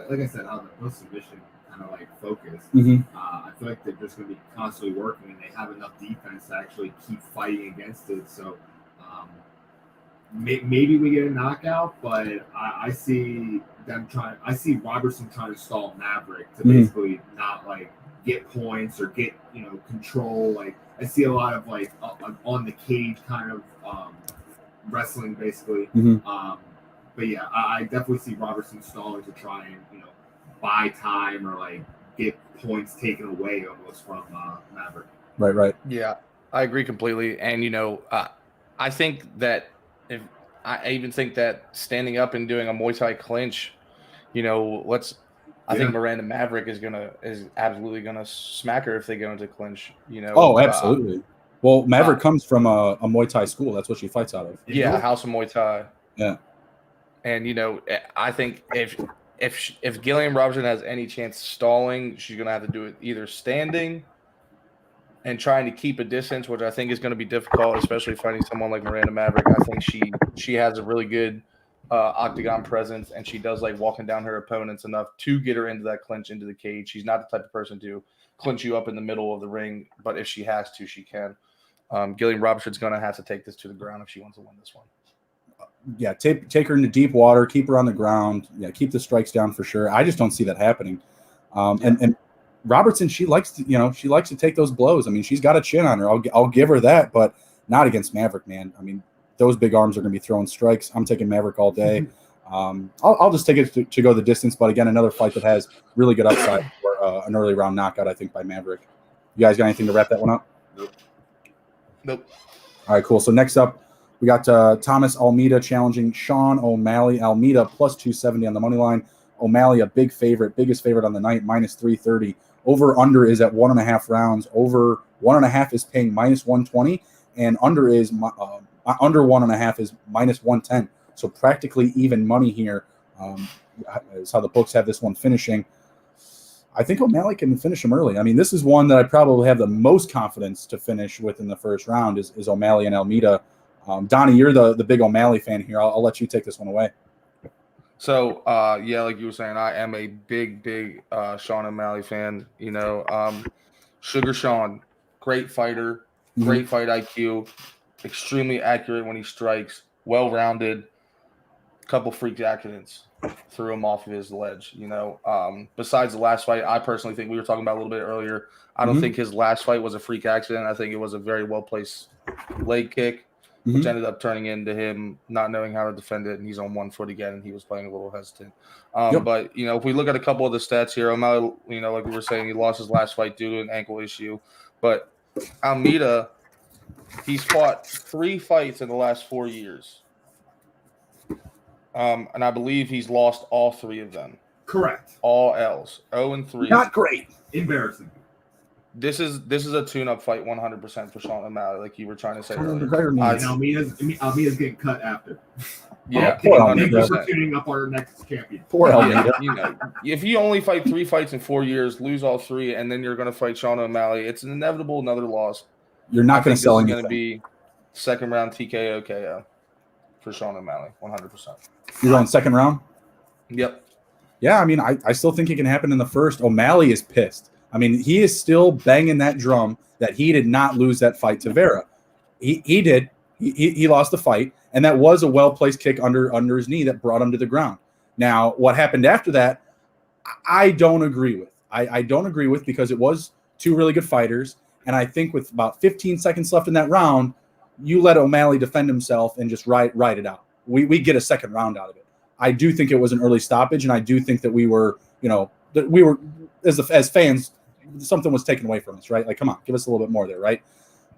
like I said, how the submission kind of like focus. I feel like they're just going to be constantly working, and they have enough defense to actually keep fighting against it. So maybe we get a knockout, but I see them trying. I see Robertson trying to stall Maverick to basically not like get points or get control. Like I see a lot of like on the cage kind of wrestling basically. But yeah, I definitely see Robertson stalling to try and buy time or like get points taken away almost from Maverick. Right. Yeah, I agree completely. And I think that I even think that standing up and doing a Muay Thai clinch, I think Miranda Maverick is absolutely gonna smack her if they go into clinch. Oh, absolutely. Well, Maverick comes from a Muay Thai school. That's what she fights out of. Yeah, House of Muay Thai. Yeah. And I think if Gillian Robertson has any chance she she's gonna have to do it either standing and trying to keep a distance, which I think is going to be difficult, especially fighting someone like Miranda Maverick. I think she has a really good octagon presence, and she does like walking down her opponents enough to get her into that clinch, into the cage. She's not the type of person to clinch you up in the middle of the ring, but if she has to, she can. Gillian Robertson's going to have to take this to the ground if she wants to win this one. Yeah, take her into deep water, keep her on the ground. Yeah, keep the strikes down for sure. I just don't see that happening. And Robertson, she likes to take those blows. I mean, she's got a chin on her. I'll give her that, but not against Maverick, man. I mean, those big arms are going to be throwing strikes. I'm taking Maverick all day. I'll just take it to go the distance. But again, another fight that has really good upside for an early round knockout, I think, by Maverick. You guys got anything to wrap that one up? Nope. All right, cool. So next up, we got Thomas Almeida challenging Sean O'Malley. Almeida plus 270 on the money line. O'Malley, a big favorite, biggest favorite on the night, minus 330. Over under is at 1.5 rounds. Over 1.5 is paying minus 120, and under 1.5 is minus 110. So practically even money here is how the books have this one finishing. I think O'Malley can finish him early. I mean, this is one that I probably have the most confidence to finish with in the first round is O'Malley and Almeida. Donnie, you're the big O'Malley fan here. I'll let you take this one away. So, like you were saying, I am a big Sean O'Malley fan. Sugar Sean, great fighter, great fight IQ, extremely accurate when he strikes, well-rounded. Couple freak accidents threw him off of his ledge. Besides the last fight, I personally think we were talking about a little bit earlier. I don't think his last fight was a freak accident. I think it was a very well-placed leg kick, which ended up turning into him not knowing how to defend it, and he's on one foot again, and he was playing a little hesitant. But, if we look at a couple of the stats here, O'Malley, like we were saying, he lost his last fight due to an ankle issue. But Almeida, he's fought 3 fights in the last 4 years. And I believe he's lost all 3 of them. Correct. All L's. 0-3. Not great. Embarrassing. this is a tune-up fight 100% for Sean O'Malley, like you were trying to say earlier. And Almeida's getting cut after. Yeah, poor Thank you Almeida. for tuning up our next champion. Poor Almeida. You know, if you only fight 3 fights in 4 years, lose all 3, and then you're going to fight Sean O'Malley, it's an inevitable another loss. You're not going to sell This is anything. going to be second round TKO KO for Sean O'Malley, 100%. You're going second round? Yep. Yeah, I mean, I still think it can happen in the first. O'Malley is pissed. I mean, he is still banging that drum that he did not lose that fight to Vera. He did. He lost the fight, and that was a well-placed kick under his knee that brought him to the ground. Now, what happened after that, I don't agree with. I don't agree with because it was 2 really good fighters, and I think with about 15 seconds left in that round, you let O'Malley defend himself and just ride it out. We get a second round out of it. I do think it was an early stoppage, and I do think that we were as fans, something was taken away from us, right? Like, come on, give us a little bit more there, right?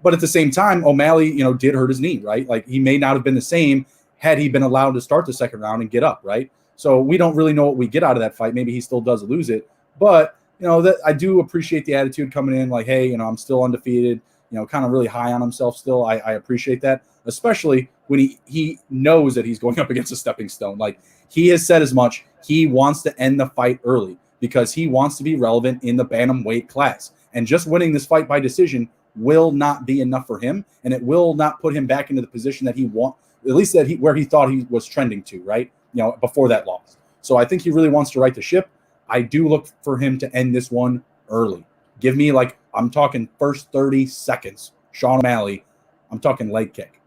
But at the same time, O'Malley, did hurt his knee, right? Like, he may not have been the same had he been allowed to start the second round and get up, right? So we don't really know what we get out of that fight. Maybe he still does lose it, but that I do appreciate the attitude coming in, like, hey, I'm still undefeated, kind of really high on himself still. I appreciate that, especially when he knows that he's going up against a stepping stone. Like, he has said as much. He wants to end the fight early because he wants to be relevant in the bantamweight class. And just winning this fight by decision will not be enough for him, and it will not put him back into the position that he at least where he thought he was trending to, right? Before that loss. So I think he really wants to right the ship. I do look for him to end this one early. Give me, I'm talking first 30 seconds. Sean O'Malley, I'm talking leg kick.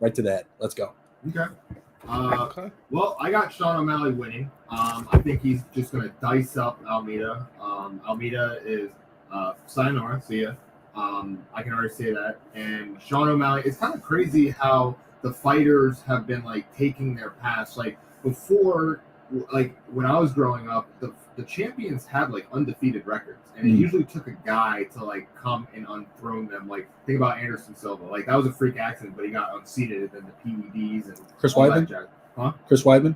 Right to that. Let's go. Okay. Well, I got Sean O'Malley winning. I think he's just going to dice up Almeida. Almeida is sayonara, see ya. I can already say that. And Sean O'Malley, it's kind of crazy how the fighters have been taking their past. Before, when I was growing up, the champions had undefeated records, and it usually took a guy to come and unthrone them. Think about Anderson Silva. That was a freak accident, but he got unseated, and then the PEDs and Chris Weidman. Huh? Chris Weidman.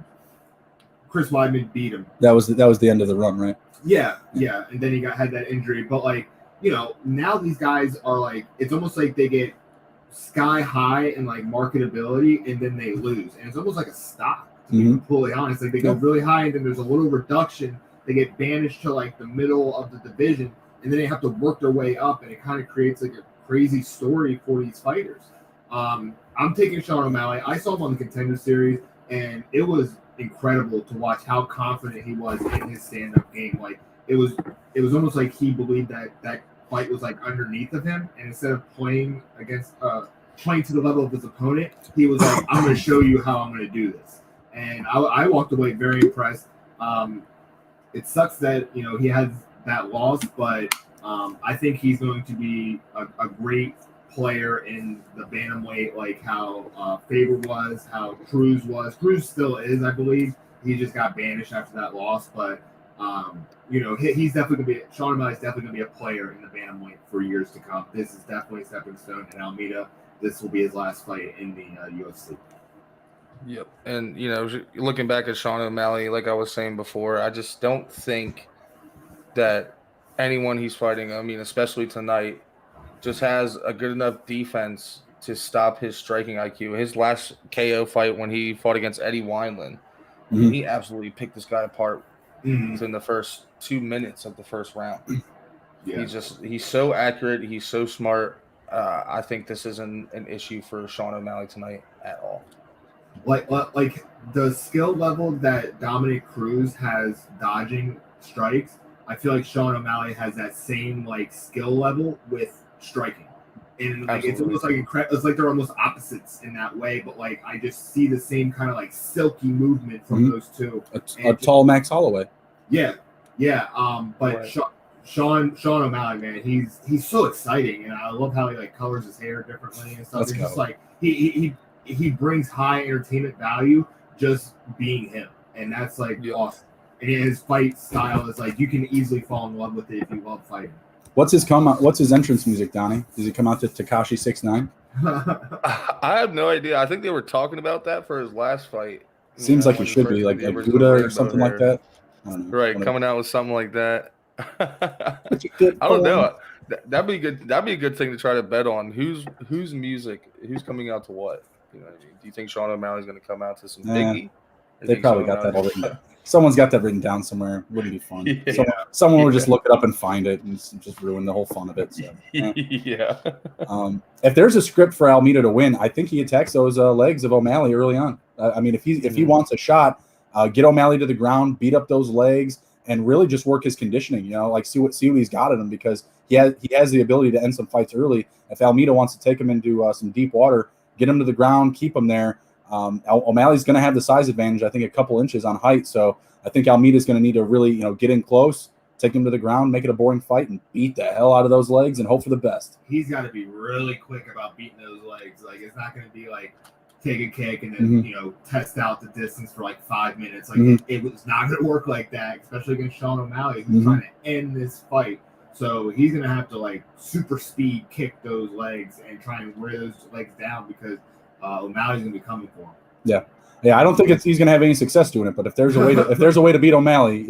Chris Weidman beat him. That was the end of the run, right? Yeah, and then he had that injury. But now these guys are it's almost like they get sky high in marketability, and then they lose, and it's almost like a stock. To be completely honest, they go really high, and then there's a little reduction. They get banished to the middle of the division, and then they have to work their way up, and it kind of creates a crazy story for these fighters. I'm taking Sean O'Malley. I saw him on the Contender Series, and it was incredible to watch how confident he was in his stand-up game. It was almost like he believed that fight was underneath of him, and instead of playing to the level of his opponent, he was like, "I'm going to show you how I'm going to do this." And I walked away very impressed. It sucks that he has that loss, but I think he's going to be a great player in the bantamweight, like how Faber was, how Cruz was. Cruz still is, I believe. He just got banished after that loss, but he's definitely going to be. Sean O'Malley's definitely going to be a player in the bantamweight for years to come. This is definitely a stepping stone. And Almeida, this will be his last fight in the UFC. Yep. And, looking back at Sean O'Malley, like I was saying before, I just don't think that anyone he's fighting, especially tonight, just has a good enough defense to stop his striking IQ. His last KO fight when he fought against Eddie Wineland, he absolutely picked this guy apart within the first 2 minutes of the first round. Yeah. He's so accurate. He's so smart. I think this isn't an issue for Sean O'Malley tonight at all. Like the skill level that Dominic Cruz has dodging strikes, I feel like Sean O'Malley has that same skill level with striking, and it's almost it's like they're almost opposites in that way. But I just see the same kind of silky movement from those two. A tall Max Holloway. Yeah. But right. Sean O'Malley, man, he's so exciting, and I love how he colors his hair differently and stuff. It's just he brings high entertainment value just being him, and that's awesome. And his fight style is you can easily fall in love with it if you love fighting. What's his entrance music, Donnie? Does he come out to Tekashi 6ix9ine? I have no idea. I think they were talking about that for his last fight. Seems like he should be like Buddha or something like that. Right, coming out with something like that. Such a good I don't poem. know. That'd be good. That'd be a good thing to try to bet on. Who's music? Who's coming out to what? You know what I mean? Do you think Sean O'Malley's going to come out to some Biggie? They probably got that all written down. Someone's got that written down somewhere. Wouldn't be fun. Yeah. Someone would just look it up and find it and just ruin the whole fun of it. So, yeah. If there's a script for Almeida to win, I think he attacks those legs of O'Malley early on. I mean, if he wants a shot, get O'Malley to the ground, beat up those legs, and really just work his conditioning. You know, like see what he's got in him, because he has the ability to end some fights early. If Almeida wants to take him into some deep water, get him to the ground, keep him there. O'Malley's going to have the size advantage, I think, a couple inches on height. So I think Almeida's going to need to really, get in close, take him to the ground, make it a boring fight, and beat the hell out of those legs and hope for the best. He's got to be really quick about beating those legs. Like, it's not going to be like take a kick and then, test out the distance for like 5 minutes. Like, it was not going to work like that, especially against Sean O'Malley, who's trying to end this fight. So he's going to have to, like, super speed kick those legs and try and wear those legs down, because O'Malley's going to be coming for him. Yeah. I don't think he's going to have any success doing it, but if there's a way to beat O'Malley,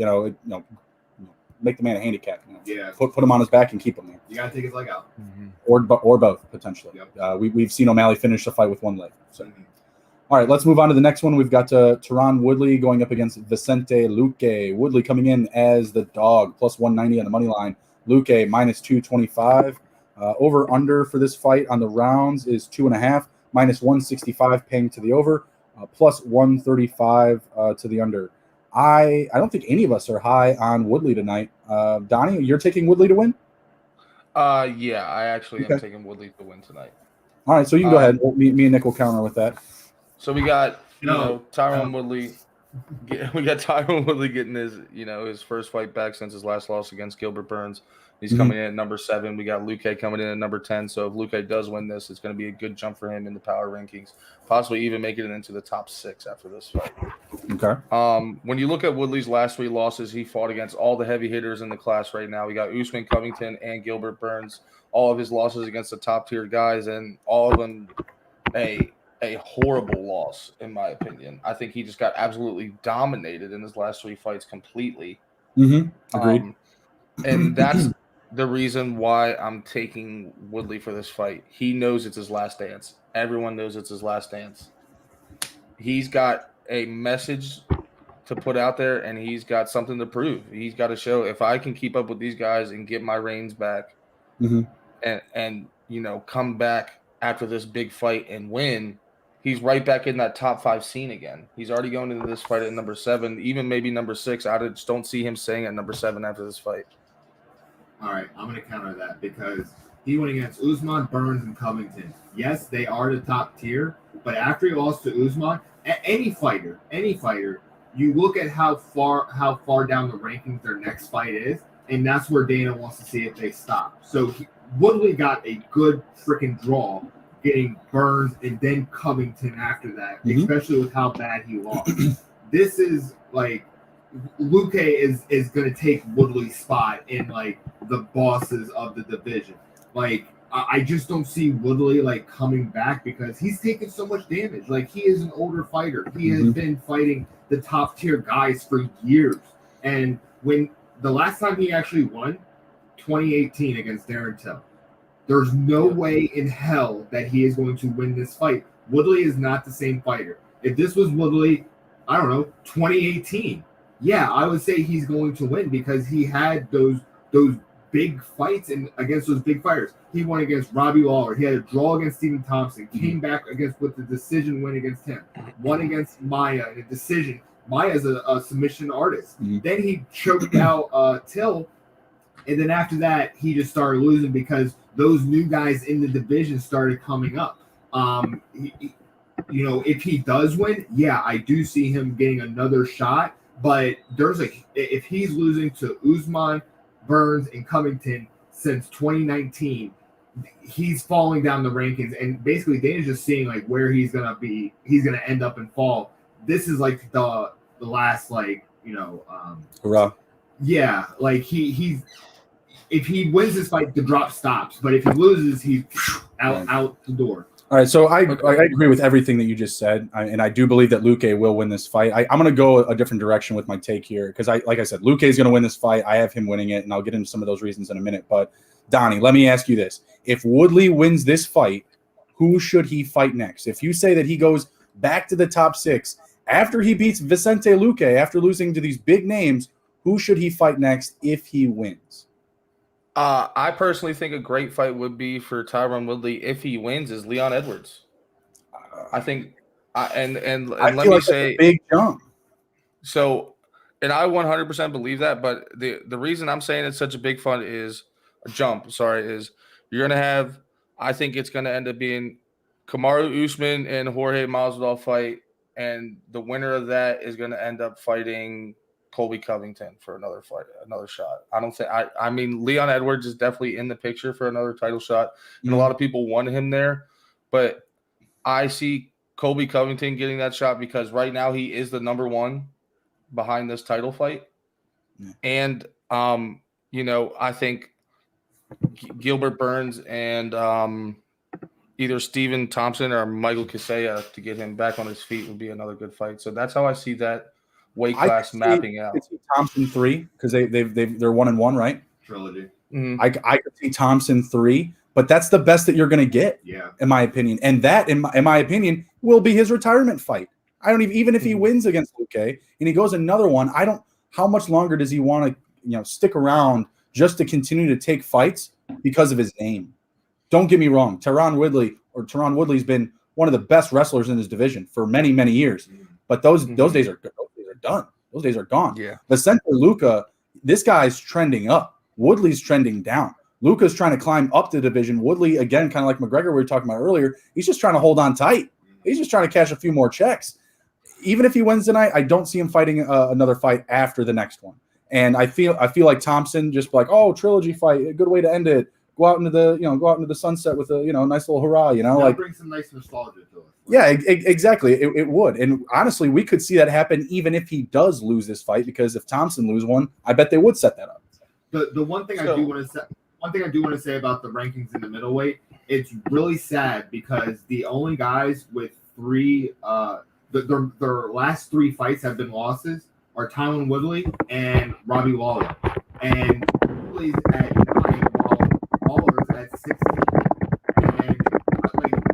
make the man a handicap. Put him on his back and keep him there. You got to take his leg out, or both potentially. Yep. We've seen O'Malley finish the fight with one leg. So, all right, let's move on to the next one. We've got Tyron Woodley going up against Vicente Luque. Woodley coming in as the dog, plus 190 on the money line. Luque minus 225. Over under for this fight on the rounds is 2.5. Minus 165 paying to the over, plus 135 to the under. I don't think any of us are high on Woodley tonight. Donnie, you're taking Woodley to win? Yeah, I actually am taking Woodley to win tonight. All right, so you can go ahead. Me and Nick will counter with that. So we got Tyron Woodley. We got Tyron Woodley getting his first fight back since his last loss against Gilbert Burns. He's coming in at number 7. We got Luque coming in at number 10. So if Luque does win this, it's going to be a good jump for him in the power rankings, possibly even making it into the top 6 after this fight. Okay. When you look at Woodley's last 3 losses, he fought against all the heavy hitters in the class right now. We got Usman, Covington, and Gilbert Burns. All of his losses against the top tier guys, and all of them a horrible loss, in my opinion. I think he just got absolutely dominated in his last 3 fights completely. Agreed. And that's the reason why I'm taking Woodley for this fight. He knows it's his last dance. Everyone knows it's his last dance. He's got a message to put out there, and he's got something to prove. He's got to show, if I can keep up with these guys and get my reins back and come back after this big fight and win, he's right back in that top 5 scene again. He's already going into this fight at number 7, even maybe number 6. I just don't see him staying at number 7 after this fight. All right, I'm going to counter that, because he went against Usman, Burns, and Covington. Yes, they are the top tier, but after he lost to Usman, any fighter, you look at how far down the rankings their next fight is, and that's where Dana wants to see if they stop. So Woodley got a good freaking draw, getting Burns and then Covington after that, especially with how bad he lost. This is like Luque is going to take Woodley's spot in like the bosses of the division. Like, I just don't see Woodley like coming back, because he's taken so much damage. Like, he is an older fighter. He has been fighting the top tier guys for years. And when the last time he actually won, 2018 against Darren Till, there's no way in hell that he is going to win this fight. Woodley is not the same fighter. If this was Woodley, I don't know, 2018, yeah, I would say he's going to win, because he had those big fights and against those big fighters. He won against Robbie Lawler. He had a draw against Stephen Thompson. Came back with the decision win against him. Won against Maya in a decision. Maya's a submission artist. Then he choked out Till, and then after that he just started losing, because those new guys in the division started coming up. If he does win, yeah, I do see him getting another shot. But if he's losing to Usman, Burns, and Covington since 2019, he's falling down the rankings, and basically Dana's just seeing like where he's gonna end up and fall. This is like the last hurrah. Yeah, like he's if he wins this fight, the drop stops. But if he loses, he's out the door. All right, so I agree with everything that you just said, and I do believe that Luque will win this fight. I'm going to go a different direction with my take here because, like I said, Luque is going to win this fight. I have him winning it, and I'll get into some of those reasons in a minute. But, Donnie, let me ask you this. If Woodley wins this fight, who should he fight next? If you say that he goes back to the top 6 after he beats Vicente Luque, after losing to these big names, who should he fight next if he wins? I personally think a great fight would be for Tyron Woodley if he wins is Leon Edwards. I think, and let me say, a big jump. So, and I 100% believe that, but the reason I'm saying it's such a big fight is you're gonna have. I think it's gonna end up being Kamaru Usman and Jorge Masvidal fight, and the winner of that is gonna end up fighting Colby Covington for another fight, another shot. I don't think I mean Leon Edwards is definitely in the picture for another title shot, and a lot of people want him there, but I see Colby Covington getting that shot because right now he is the number 1 behind this title fight, and I think Gilbert Burns and either Stephen Thompson or Michael Kaseya to get him back on his feet would be another good fight. So that's how I see that weight class mapping out. I could see Thompson 3 because they're 1-1, right? Trilogy. Mm-hmm. I could see Thompson 3, but that's the best that you're going to get, in my opinion. And that, in my opinion, will be his retirement fight. I don't even if he wins against Luque and he goes another one. How much longer does he want to stick around just to continue to take fights because of his name? Don't get me wrong. Tyron Woodley's been one of the best wrestlers in his division for many, many years. But those days are done. Those days are gone. Yeah. Vicente Luque, this guy's trending up. Woodley's trending down. Luca's trying to climb up the division. Woodley, again, kind of like McGregor we were talking about earlier, he's just trying to hold on tight. He's just trying to cash a few more checks. Even if he wins tonight, I don't see him fighting another fight after the next one. And I feel like Thompson just like, trilogy fight, a good way to end it. Go out into the sunset with a nice little hurrah. Bring some nice nostalgia to it. Yeah, exactly. It would. And honestly, we could see that happen even if he does lose this fight, because if Thompson lose one, I bet they would set that up. The one thing I do want to say about the rankings in the middleweight, it's really sad because the only guys with 3 their last 3 fights have been losses are Tyron Woodley and Robbie Lawler. And Woodley's at 9 while Lawler's at 16. And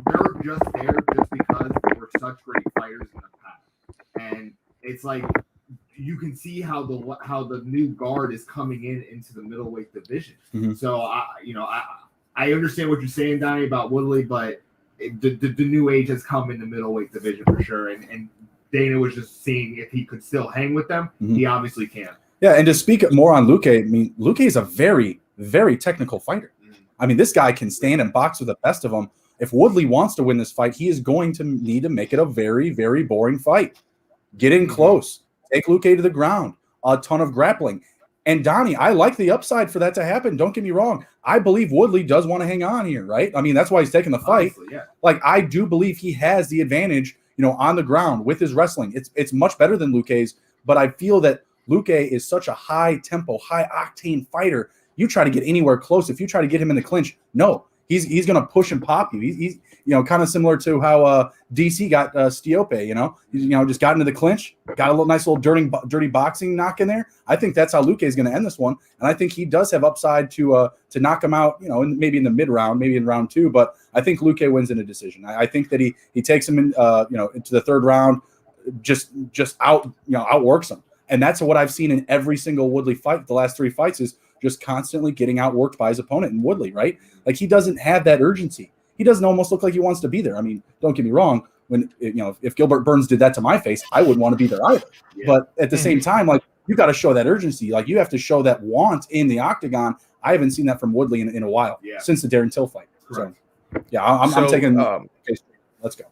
they're just there just because they were such great fighters in the past. And it's like you can see how the new guard is coming into the middleweight division. Mm-hmm. So I understand what you're saying, Donnie, about Woodley, but the new age has come in the middleweight division for sure. And Dana was just seeing if he could still hang with them. Mm-hmm. He obviously can. Yeah, and to speak more on Luque, I mean, Luque is a very, very technical fighter. Mm-hmm. I mean, this guy can stand and box with the best of them. If Woodley wants to win this fight, he is going to need to make it a very, very boring fight. Get in close. Take Luque to the ground. A ton of grappling. And Donnie, I like the upside for that to happen. Don't get me wrong. I believe Woodley does want to hang on here, right? I mean, that's why he's taking the fight. Honestly, yeah. Like, I do believe he has the advantage, on the ground with his wrestling. It's much better than Luque's, but I feel that Luque is such a high tempo, high octane fighter. You try to get anywhere close. If you try to get him in the clinch, no, he's going to push and pop you. He's kind of similar to how DC got Stiope, just got into the clinch, got a nice little dirty boxing knock in there. I think that's how Luque is going to end this one. And I think he does have upside to knock him out, maybe in the mid round, maybe in round 2, but I think Luque wins in a decision. I think that he takes him in, into the 3rd round, just outworks him. And that's what I've seen in every single Woodley fight. The last 3 fights is just constantly getting outworked by his opponent. And Woodley, right? Like, he doesn't have that urgency. He doesn't almost look like he wants to be there. I mean, don't get me wrong. When if Gilbert Burns did that to my face, I wouldn't want to be there either. Yeah. But at the same time, like, you got to show that urgency. Like, you have to show that want in the octagon. I haven't seen that from Woodley in a while since the Darren Till fight. Correct. So, yeah, I'm taking. Okay, let's go.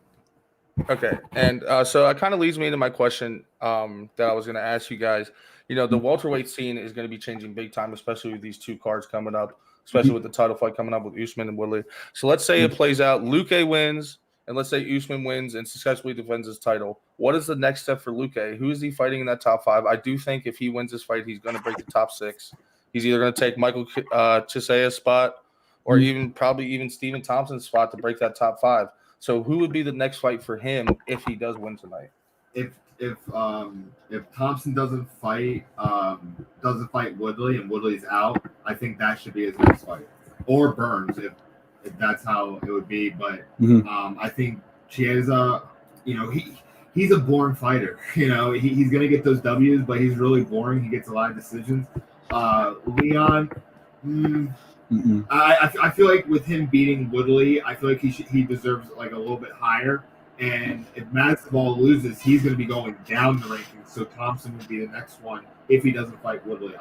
Okay, and so it kind of leads me into my question that I was going to ask you guys. The welterweight scene is going to be changing big time, especially with these 2 cards coming up, especially with the title fight coming up with Usman and Woodley. So let's say it plays out, Luque wins, and let's say Usman wins and successfully defends his title. What is the next step for Luque? Who is he fighting in that top 5? I do think if he wins this fight, he's going to break the top 6. He's either going to take Michael Chisea's spot or probably even Stephen Thompson's spot to break that top 5. So who would be the next fight for him if he does win tonight? If Thompson doesn't fight Woodley and Woodley's out, I think that should be his next fight, or Burns if that's how it would be. But I think Chiesa, he's a born fighter. He's gonna get those W's, but he's really boring. He gets a lot of decisions. Leon. I feel like with him beating Woodley, I feel like he deserves like a little bit higher. And if Masvidal loses, he's going to be going down the rankings. So Thompson would be the next one if he doesn't fight Woodley.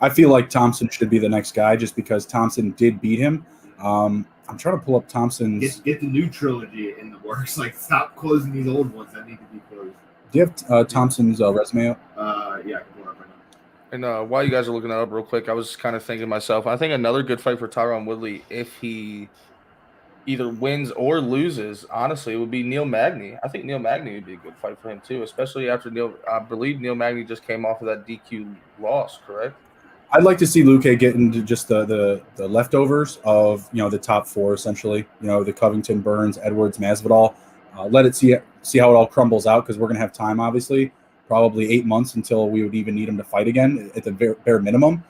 I feel like Thompson should be the next guy just because Thompson did beat him. I'm trying to pull up Thompson's. Get the new trilogy in the works. Like, stop closing these old ones that need to be closed. Do you have Thompson's resume up? Yeah, I can pull it up right now. And while you guys are looking that up real quick, I was kind of thinking to myself, I think another good fight for Tyron Woodley, if he either wins or loses, honestly, it would be Neil Magny. I think Neil Magny would be a good fight for him too, especially after I believe Neil Magny just came off of that DQ loss, correct? I'd like to see Luque get into just the leftovers of the top four essentially. The Covington, Burns, Edwards, Masvidal. Let it see how it all crumbles out because we're gonna have time, obviously, probably 8 months until we would even need him to fight again at the bare minimum.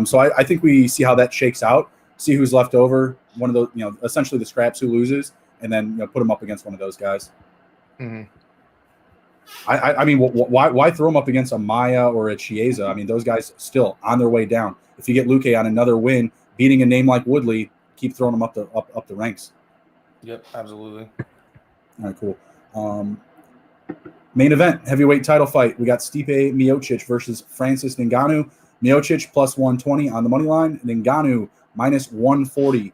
So I think we see how that shakes out. See who's left over. One of those, essentially the scraps who loses, and then put him up against one of those guys. Mm-hmm. I mean, why throw him up against a Maya or a Chiesa? I mean, those guys still on their way down. If you get Luque on another win, beating a name like Woodley, keep throwing him up the ranks. Yep, absolutely. All right, cool. Main event, heavyweight title fight. We got Stipe Miocic versus Francis Ngannou. Miocic plus 120 on the money line. Ngannou minus 140.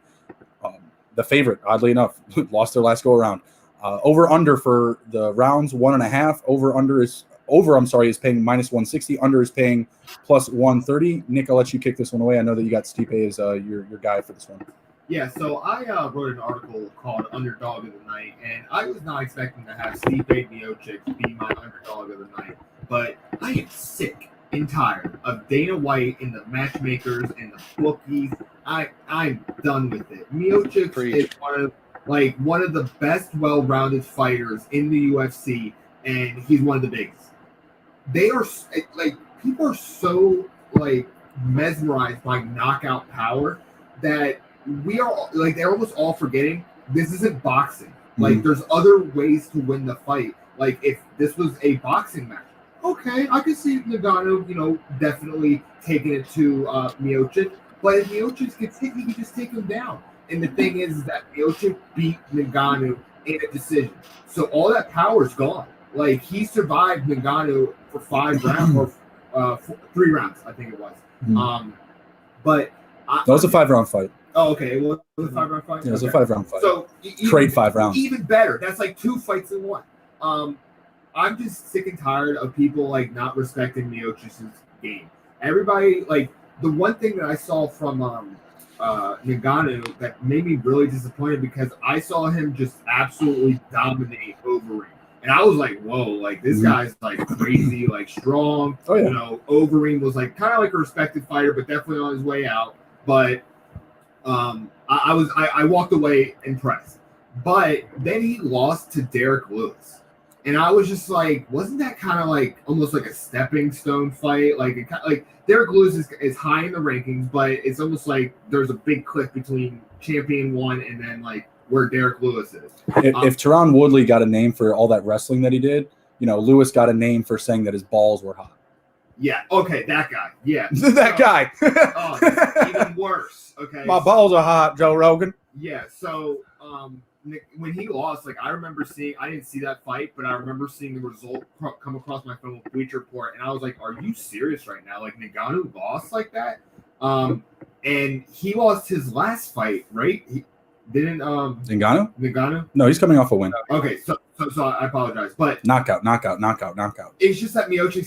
The favorite, oddly enough, lost their last go around. Over under for the rounds 1.5. Over is paying minus 160. Under is paying plus 130. Nick, I'll let you kick this one away. I know that you got Stipe as your guy for this one. Yeah, so I wrote an article called Underdog of the Night, and I was not expecting to have Stipe Miocic be my underdog of the night, but I am sick and tired of Dana White and the matchmakers and the bookies. I'm done with it. Miocic is one of the best well-rounded fighters in the UFC, and he's one of the biggest. They are people are so mesmerized by knockout power that we are they're almost all forgetting this isn't boxing. There's other ways to win the fight. If this was a boxing match, okay, I could see Ngannou, definitely taking it to Miocic. But if Miocic gets hit, he can just take him down. And the thing is that Miocic beat Ngannou in a decision. So all that power is gone. He survived Ngannou for 5 rounds or 3 rounds, I think it was. But that was a 5-round fight. Oh, okay. Well, it was a 5-round fight? Yeah, it was a 5-round fight. So trade 5 rounds. Even better. That's 2 fights in 1. I'm just sick and tired of people not respecting Miocic's game. Everybody the one thing that I saw from Ngannou that made me really disappointed because I saw him just absolutely dominate Overeem. And I was like, whoa, this guy's crazy, strong. Oh, yeah. Overeem was kind of a respected fighter, but definitely on his way out. But I walked away impressed. But then he lost to Derek Lewis. And I was just wasn't that kind of almost a stepping stone fight? Derek Lewis is high in the rankings, but it's almost there's a big cliff between champion 1 and then where Derek Lewis is. If Tyron Woodley got a name for all that wrestling that he did, Lewis got a name for saying that his balls were hot. Yeah. Okay, that guy. Yeah. That guy. Oh, that's even worse. Okay. My balls are hot, Joe Rogan. Yeah. So, when he lost, I remember seeing, I didn't see that fight, but I remember seeing the result come across my phone with Bleacher Report, and I was like, are you serious right now? Ngannou lost like that? And he lost his last fight, right? He didn't, Ngannou? No, he's coming off a win. Okay, so I apologize, but knockout. It's just that Miocic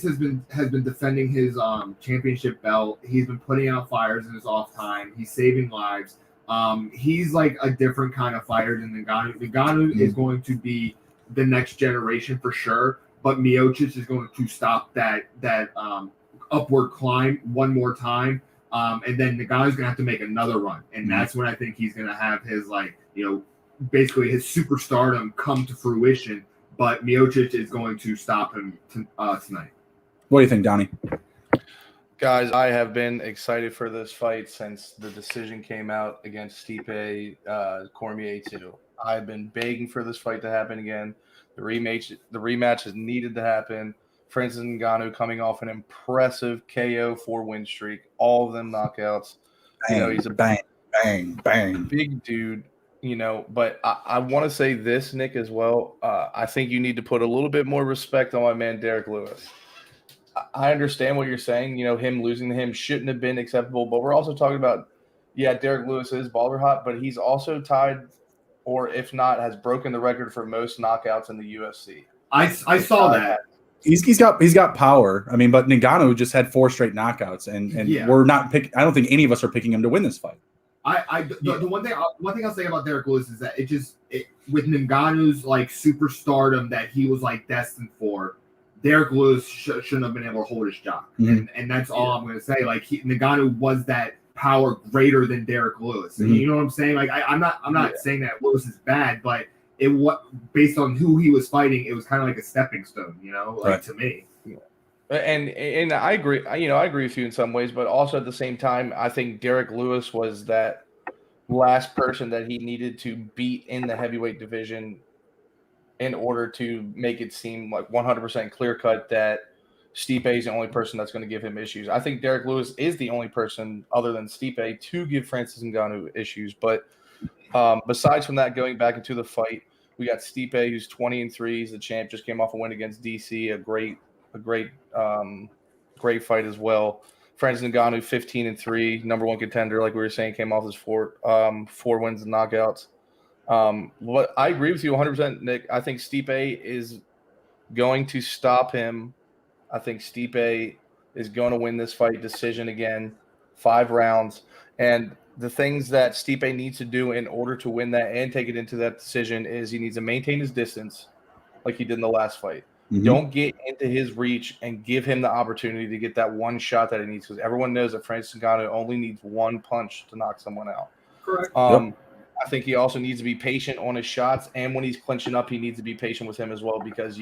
has been defending his championship belt. He's been putting out fires in his off time. He's saving lives. He's a different kind of fighter than Ngannou. Ngannou is going to be the next generation for sure, but Miocic is going to stop that upward climb one more time. And then Ngannou's going to have to make another run. And that's when I think he's going to have his basically his superstardom come to fruition. But Miocic is going to stop him tonight. What do you think, Donnie? Guys, I have been excited for this fight since the decision came out against Stipe Cormier 2. I've been begging for this fight to happen again. The rematch is needed to happen. Francis Ngannou coming off an impressive KO 4-win streak, all of them knockouts. Bang, He's a bang. big dude. But I want to say this, Nick, as well. I think you need to put a little bit more respect on my man Derek Lewis. I understand what you're saying. Him losing to him shouldn't have been acceptable. But we're also talking about, Derek Lewis is baller hot, but he's also tied, or if not, has broken the record for most knockouts in the UFC. I saw that. He's got power. I mean, but Ngannou just had 4 straight knockouts, and we're not picking. I don't think any of us are picking him to win this fight. The one thing I'll say about Derek Lewis is that with Ngannou's like superstardom that he was like destined for, Derek Lewis shouldn't have been able to hold his job, and that's all I'm going to say. Like Ngannou was that power greater than Derek Lewis. And you know what I'm saying? Like I'm not saying that Lewis is bad, but based on who he was fighting, it was kind of like a stepping stone, to me. And I agree. I agree with you in some ways, but also at the same time, I think Derek Lewis was that last person that he needed to beat in the heavyweight division in order to make it seem like 100% clear cut that Stipe is the only person that's going to give him issues. I think Derek Lewis is the only person other than Stipe to give Francis Ngannou issues. But besides from that, going back into the fight, we got Stipe, who's 20-3. He's the champ. Just came off a win against DC. A great fight as well. Francis Ngannou, 15-3, number 1 contender, like we were saying, came off his 4 wins and knockouts. But I agree with you 100%, Nick. I think Stipe is going to stop him. I think Stipe is going to win this fight decision again, 5 rounds. And the things that Stipe needs to do in order to win that and take it into that decision is he needs to maintain his distance like he did in the last fight. Don't get into his reach and give him the opportunity to get that one shot that he needs, because everyone knows that Francis Ngannou only needs one punch to knock someone out. Correct. I think he also needs to be patient on his shots, and when he's clinching up, he needs to be patient with him as well, because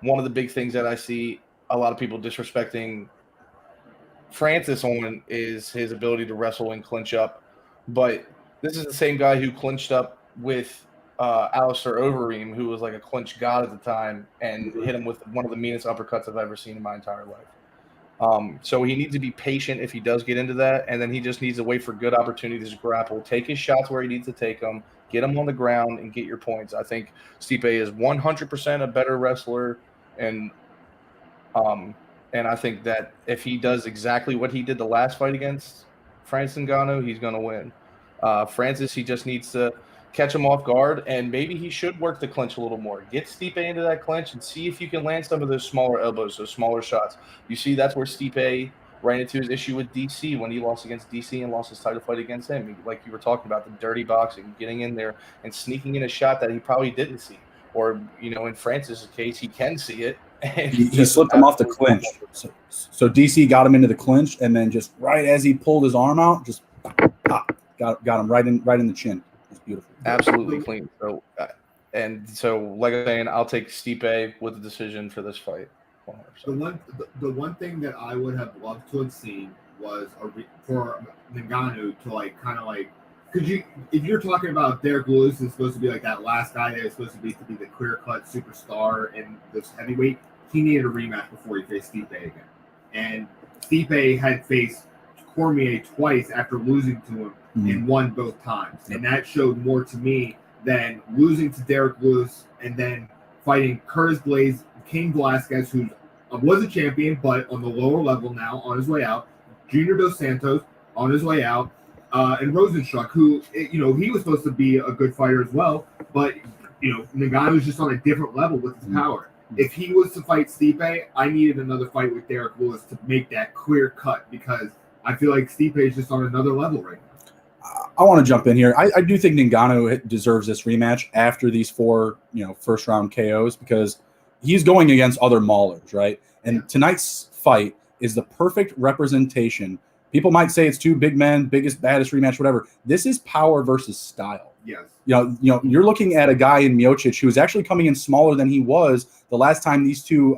one of the big things that I see a lot of people disrespecting Francis on is his ability to wrestle and clinch up. But this is the same guy who clinched up with Alistair Overeem, who was like a clinch god at the time, and hit him with one of the meanest uppercuts I've ever seen in my entire life. So he needs to be patient if he does get into that, and then he just needs to wait for good opportunities to grapple, take his shots where he needs to take them, get them on the ground, and get your points. I think Stipe is 100% a better wrestler, and I think that if he does exactly what he did the last fight against Francis Ngannou, he's going to win. Francis, he just needs to catch him off guard, and maybe he should work the clinch a little more. Get Stipe into that clinch and see if you can land some of those smaller elbows, those smaller shots. You see, that's where Stipe ran into his issue with DC when he lost against DC and lost his title fight against him. Like you were talking about, the dirty boxing, getting in there and sneaking in a shot that he probably didn't see. Or, in Francis' case, he can see it. And he slipped him off the clinch. So DC got him into the clinch, and then just right as he pulled his arm out, just pop, got him right in the chin. It's beautiful. Absolutely clean. So, like I'm saying, I'll take Stipe with the decision for this fight. 100%. The one thing that I would have loved to have seen was for Ngannou to if you're talking about Derek Lewis is supposed to be like that last guy that was supposed to be the clear-cut superstar in this heavyweight, he needed a rematch before he faced Stipe again. And Stipe had faced Cormier twice after losing to him and won both times. And that showed more to me than losing to Derek Lewis and then fighting Curtis Blades, Cain Velasquez, who was a champion, but on the lower level now, on his way out, Junior Dos Santos on his way out, and Rosenstruck, who, he was supposed to be a good fighter as well, but, Ngannou's just on a different level with his power. If he was to fight Stipe, I needed another fight with Derek Lewis to make that clear cut, because I feel like Stipe is just on another level right now. I want to jump in here. I do think Ngannou deserves this rematch after these 4, first round KOs, because he's going against other maulers, right? And tonight's fight is the perfect representation. People might say it's 2 big men, biggest, baddest rematch, whatever. This is power versus style. Yes. You're looking at a guy in Miocic who is actually coming in smaller than he was the last time these two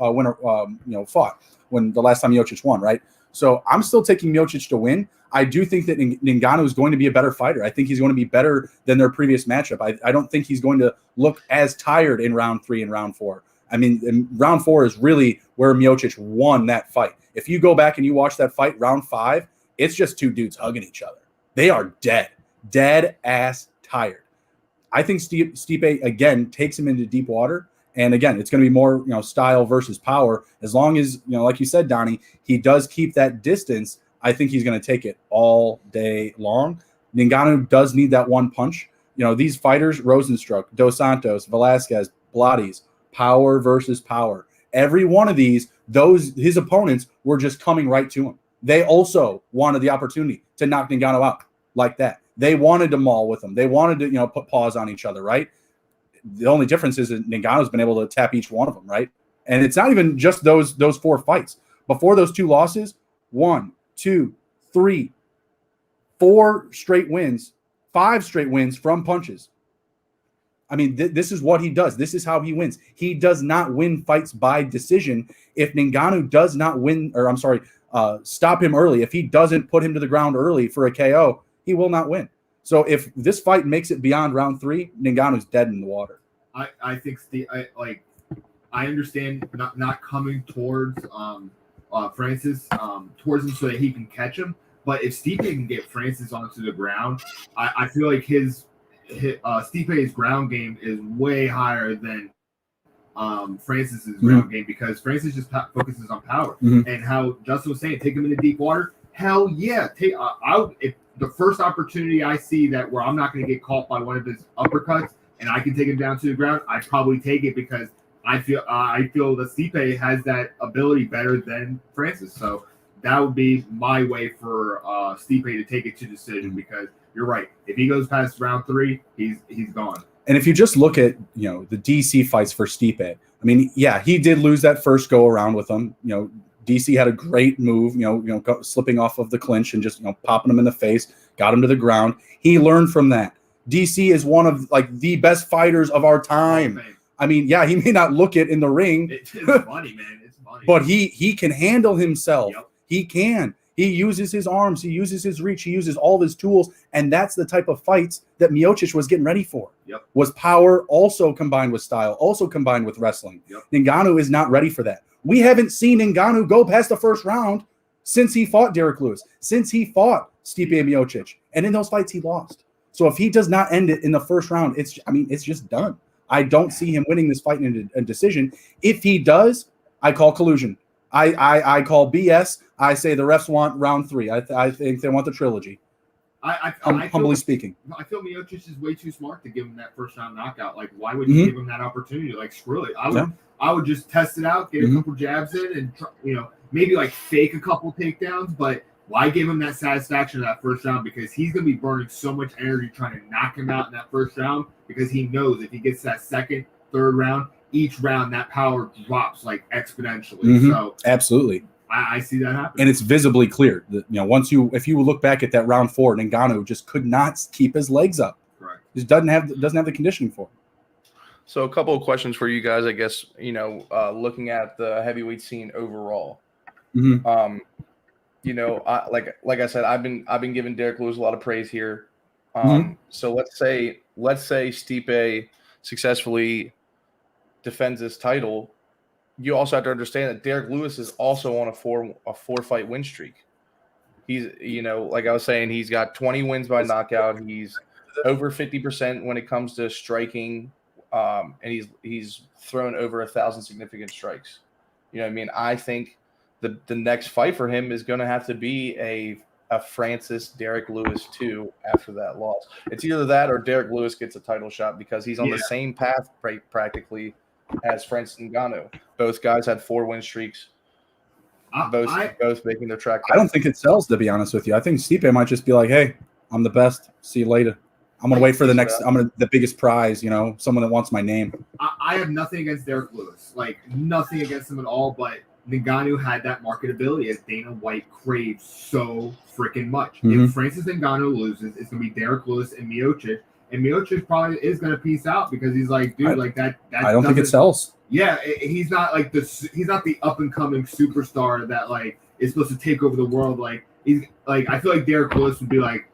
fought, when the last time Miocic won, right? So I'm still taking Miocic to win. I do think that Ngannou is going to be a better fighter. I think he's going to be better than their previous matchup. I don't think he's going to look as tired in round 3 and round 4. I mean, round 4 is really where Miocic won that fight. If you go back and you watch that fight, round 5, it's just two dudes hugging each other. They are dead ass tired. I think Stipe again takes him into deep water. And again, it's going to be more, style versus power. As long as, like you said, Donnie, he does keep that distance, I think he's going to take it all day long. Ngannou does need that one punch. These fighters, Rosenstruck, Dos Santos, Velasquez, Pilates, power versus power. Every one of these, his opponents were just coming right to him. They also wanted the opportunity to knock Ngannou out like that. They wanted to maul with him. They wanted to, put paws on each other, right? The only difference is that Ngannou's been able to tap each one of them, right? And it's not even just those 4 fights. Before those 2 losses, 1, 2, 3, 4 straight wins, 5 straight wins from punches. I mean, this is what he does. This is how he wins. He does not win fights by decision. If Ngannou does not stop him early, if he doesn't put him to the ground early for a KO, he will not win. So if this fight makes it beyond round 3, Ngannou's dead in the water. I think I understand not coming towards Francis towards him so that he can catch him. But if Stipe can get Francis onto the ground, I feel like Stipe's ground game is way higher than Francis's ground game, because Francis just focuses on power. And how Justin was saying, take him into deep water. Hell yeah! If the first opportunity I see that where I'm not going to get caught by one of his uppercuts and I can take him down to the ground, I'd probably take it, because I feel that Stipe has that ability better than Francis. So that would be my way for Stipe to take it to decision, because you're right. If he goes past round 3, he's gone. And if you just look at the DC fights for Stipe, I mean, yeah, he did lose that first go around with him. DC had a great move, slipping off of the clinch and just popping him in the face, got him to the ground. He learned from that. DC is one of the best fighters of our time. I mean, yeah, he may not look it in the ring. It's funny, man. It's funny. But he can handle himself. Yep. He can. He uses his arms. He uses his reach. He uses all of his tools. And that's the type of fights that Miocic was getting ready for. Yep. Was power also combined with style, also combined with wrestling. Yep. Ngannou is not ready for that. We haven't seen Ngannou go past the first round since he fought Derek Lewis, since he fought Stipe Miocic. And in those fights, he lost. So if he does not end it in the first round, it's just done. I don't see him winning this fight in a decision. If he does, I call collusion. I call BS. I say the refs want round 3. I think they want the trilogy. Humbly speaking. I feel Miocic is way too smart to give him that first round knockout. Like, why would you give him that opportunity? Like, screw it. I would just test it out, get a couple jabs in, and try, maybe fake a couple takedowns. But why give him that satisfaction in that first round? Because he's going to be burning so much energy trying to knock him out in that first round, because he knows if he gets that second, third round, each round that power drops exponentially. So absolutely. I see that happen, and it's visibly clear that if you look back at that round 4, Ngannou just could not keep his legs up. Correct. Just doesn't have the conditioning for it. So a couple of questions for you guys, I guess. Looking at the heavyweight scene overall. Like I said, I've been giving Derek Lewis a lot of praise here. So let's say Stipe successfully defends this title. You also have to understand that Derek Lewis is also on a four fight win streak. He's, like I was saying, he's got 20 wins by knockout. He's over 50% when it comes to striking, and he's thrown over 1,000 significant strikes. You know what I mean? I think the next fight for him is going to have to be a Francis Derek Lewis 2 after that loss. It's either that or Derek Lewis gets a title shot, because he's on the same path practically as Francis Ngannou. Both guys had 4 win streaks. Both making their track. I don't think it sells, to be honest with you. I think Stipe might just be like, "Hey, I'm the best. See you later. I'm gonna wait for the next. The biggest prize. Someone that wants my name." I have nothing against Derek Lewis. Nothing against him at all. But Ngannou had that marketability, as Dana White craves so freaking much. If Francis Ngannou loses, it's gonna be Derek Lewis and Miocic. and Miocic probably is going to peace out because he's like, dude, like that. I don't think it sells. Yeah, he's not like he's not the up and coming superstar that like is supposed to take over the world. Like he's like, I feel like Derek Lewis would be like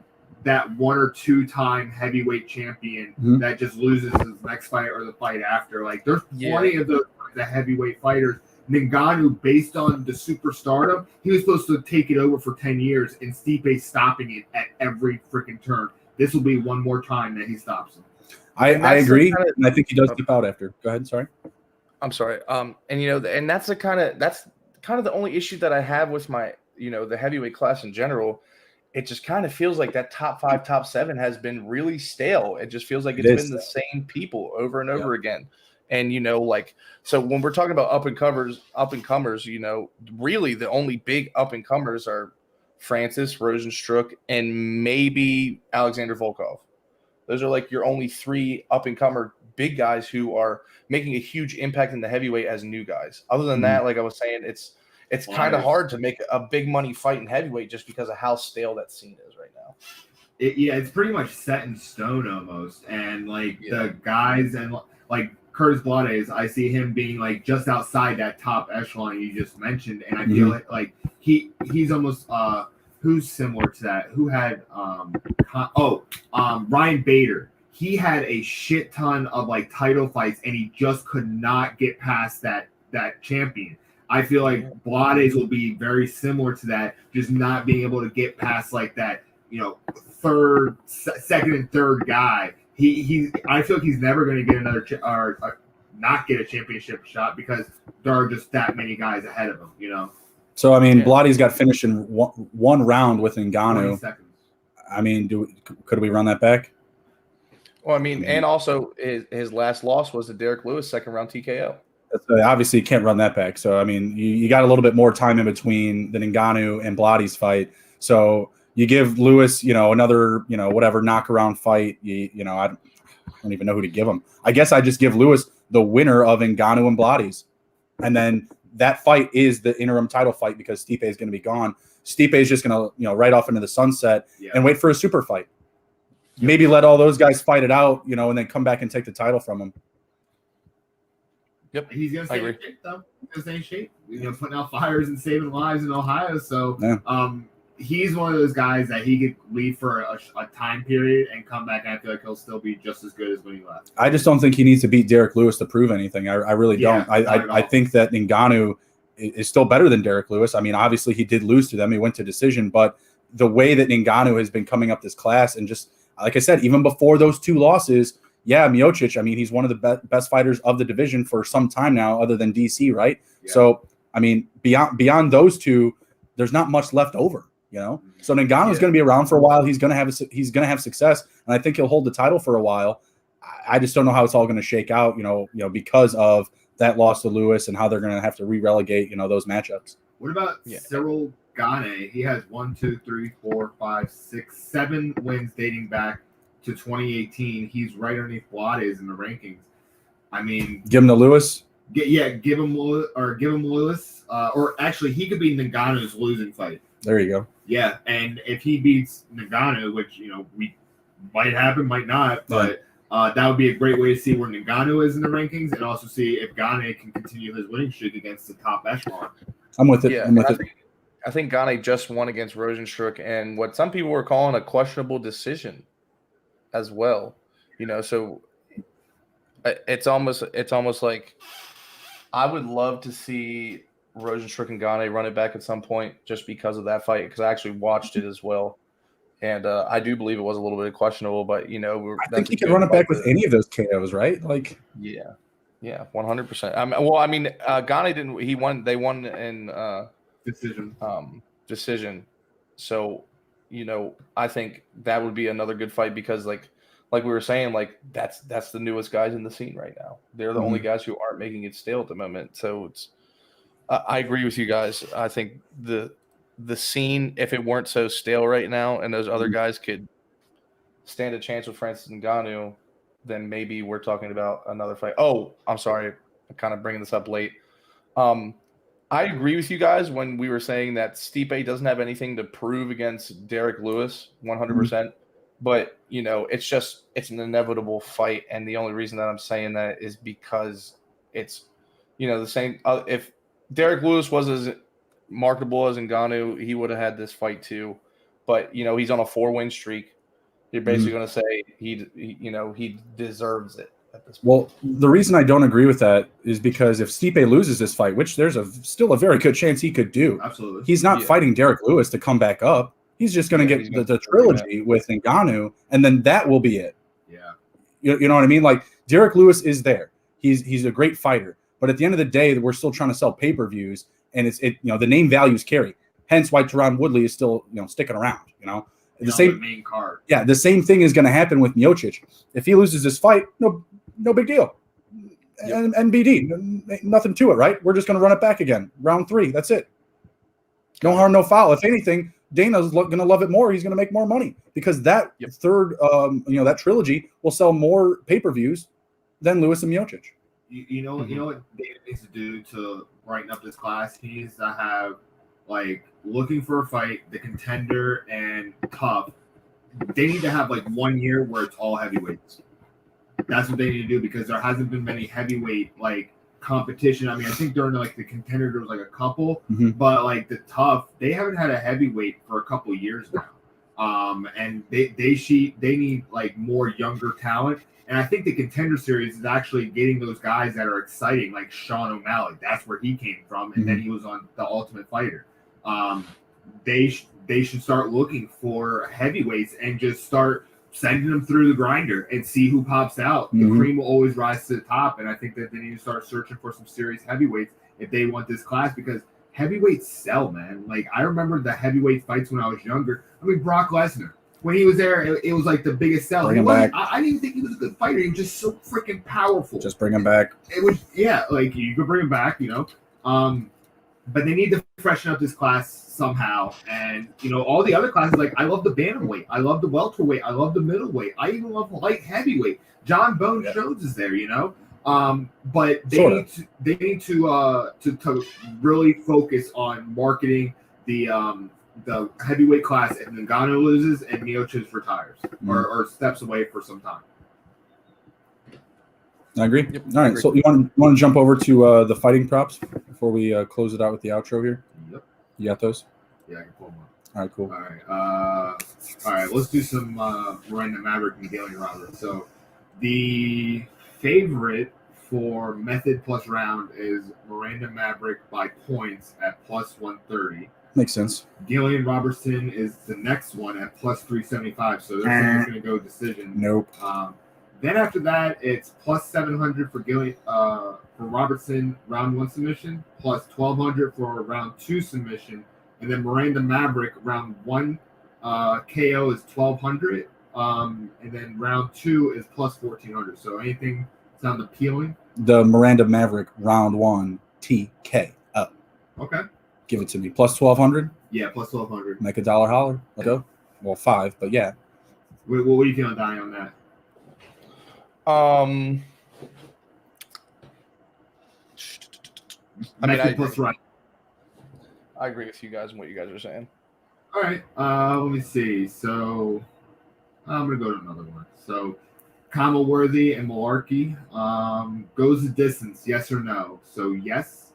that 1 or 2 time heavyweight champion that just loses his next fight or the fight after. Like there's plenty of the heavyweight fighters. Ngannou, based on the superstardom, he was supposed to take it over for 10 years, and Stipe stopping it at every freaking turn. This will be one more time that he stops him. I agree, and I think he does dip out after. Go ahead, sorry. I'm sorry. And you know, and that's kind of the only issue that I have with my, you know, the heavyweight class in general. It just kind of feels like that top 5, top 7 has been really stale. It just feels like it's been the same people over and over again. And, you know, like, so when we're talking about up and comers, you know, really the only big up and comers are Francis, Rosenstruck, and maybe Alexander Volkov. Those are like your only 3 up and comer big guys who are making a huge impact in the heavyweight as new guys. Other than that, like I was saying, it's kind of hard to make a big money fight in heavyweight just because of how stale that scene is right now. It's pretty much set in stone almost. And like the guys and like Curtis Blades, I see him being like just outside that top echelon you just mentioned. And I feel like he's almost who's similar to that? Who had Ryan Bader. He had a shit ton of like title fights and he just could not get past that champion. I feel like Blades will be very similar to that, just not being able to get past like that, you know, second and third guy. I feel like he's never going to get another not get a championship shot because there are just that many guys ahead of him, you know. So I mean, Blades got finished in one round with Ngannou. 20 seconds. I mean, could we run that back? Well, I mean, and also his last loss was to Derek Lewis, 2nd round TKO. Obviously, you can't run that back. So, I mean, you got a little bit more time in between the Ngannou and Blades fight. So you give Lewis, you know, another, you know, whatever knock-around fight. You know, I don't even know who to give him. I guess I just give Lewis the winner of Ngannou and Blades. And then that fight is the interim title fight because Stipe is going to be gone. Stipe is just going to, you know, right off into the sunset and wait for a super fight. Maybe let all those guys fight it out, you know, and then come back and take the title from him. Yep, he's gonna stay in shape though. He's gonna stay in shape. You know, putting out fires and saving lives in Ohio. So, he's one of those guys that he could leave for a time period and come back. And I feel like he'll still be just as good as when he left. I just don't think he needs to beat Derek Lewis to prove anything. I really don't. I think that Ngannou is still better than Derek Lewis. I mean, obviously he did lose to them. He went to decision, but the way that Ngannou has been coming up this class and just like I said, even before those 2 losses. Yeah, Miocic, I mean, he's one of the best fighters of the division for some time now, other than DC, right? Yeah. So, I mean, beyond those 2, there's not much left over, you know? So Ngannou is going to be around for a while. He's going to have success, and I think he'll hold the title for a while. I just don't know how it's all going to shake out, you know, because of that loss to Lewis and how they're going to have to re-relegate, you know, those matchups. What about Cyril Gane? He has 1, 2, 3, 4, 5, 6, 7 wins dating back to 2018. He's right underneath Blades in the rankings. I mean, give him to Lewis. Give him Lewis. Or actually, he could be Ngannou's losing fight. There you go. Yeah, and if he beats Ngannou, which you know we might happen, might not, but that would be a great way to see where Ngannou is in the rankings, and also see if Gane can continue his winning streak against the top echelon. I'm with it. Yeah, I think Gane just won against Rosenstruck, and what some people were calling a questionable decision as well, you know. So it's almost like I would love to see Rosenstruck and Gane run it back at some point just because of that fight, because I actually watched it as well, and I do believe it was a little bit questionable, but you know, I think he could run it back with any of those KOs, right? Like, yeah, 100%. Well, I mean, Gane didn't. He won. They won in decision. So, you know, I think that would be another good fight because, like we were saying, like that's the newest guys in the scene right now. They're the only guys who aren't making it stale at the moment. So it's. I agree with you guys. I think the scene, if it weren't so stale right now, and those other guys could stand a chance with Francis Ngannou, then maybe we're talking about another fight. Oh, I'm sorry, I'm kind of bringing this up late. I agree with you guys when we were saying that Stipe doesn't have anything to prove against Derek Lewis, 100%. But it's an inevitable fight, and the only reason that I'm saying that is because it's the same. If Derek Lewis was as marketable as Ngannou, he would have had this fight too. But he's on a 4-win streak. You're basically going to say he deserves it at this point. Well, the reason I don't agree with that is because if Stipe loses this fight, which there's still a very good chance he could do, absolutely, he's not fighting Derek Lewis to come back up. He's just going to get the trilogy with Ngannou, and then that will be it. Yeah, you know what I mean? Like Derek Lewis is there. He's a great fighter, but at the end of the day, we're still trying to sell pay-per-views, and the name values carry. Hence why Tyron Woodley is still sticking around. The same main card. Yeah, the same thing is going to happen with Miocic. If he loses this fight, no big deal. Yep. NBD, nothing to it, right? We're just going to run it back again. Round 3, that's it. No harm, no foul. If anything, Dana's going to love it more. He's going to make more money because that third, that trilogy will sell more pay-per-views than Lewis and Miocic. You know what Dana needs to do to brighten up this class? He needs to have looking for a fight, the contender and tough. They need to have 1 year where it's all heavyweights. That's what they need to do because there hasn't been many heavyweight competition. I mean, I think during the contender there was a couple, but the tough, they haven't had a heavyweight for a couple years now. And they need more younger talent. And I think the contender series is actually getting those guys that are exciting, like Sean O'Malley. That's where he came from, and then he was on The Ultimate Fighter. They should start looking for heavyweights and just start sending them through the grinder and see who pops out. The cream will always rise to the top, and I think that they need to start searching for some serious heavyweights if they want this class because heavyweights sell, man. I remember the heavyweight fights when I was younger. I mean, Brock Lesnar. When he was there, it was the biggest sell. Bring him back. I didn't think he was a good fighter. He was just so freaking powerful. Just bring him back. It was, you could bring him back, but they need to freshen up this class somehow. And, all the other classes, I love the bantamweight. I love the welterweight. I love the middleweight. I even love light heavyweight. John Bones Jones is there, but they need to really focus on marketing the heavyweight class if Ngannou loses and Miocic retires or steps away for some time. I agree. Yep, all right, so you want to jump over to the fighting props before we close it out with the outro here? Yep. You got those? Yeah, I can pull them up. All right, cool. All right, let's do some Miranda Maverick and Galen Roberts. So the favorite for method plus round is Miranda Maverick by points at plus 130. Makes sense. Gillian Robertson is the next one at plus 375. So they're saying it's going to go decision. Nope. Then after that, it's plus 700 for Gillian for Robertson round 1 submission, plus 1200 for round 2 submission, and then Miranda Maverick round 1 KO is 1200, and then round 2 is plus 1400. So anything sound appealing? The Miranda Maverick round 1 TKO. Okay. Give it to me. Plus 1200? Yeah, plus 1200. Make $1 holler. Let's go. Well, 5, but yeah. What are you feeling, Donnie, on that? I mean, I agree with you guys and what you guys are saying. All right. Let me see. So I'm going to go to another one. So Kama Worthy and Malarkey goes the distance, yes or no? So yes,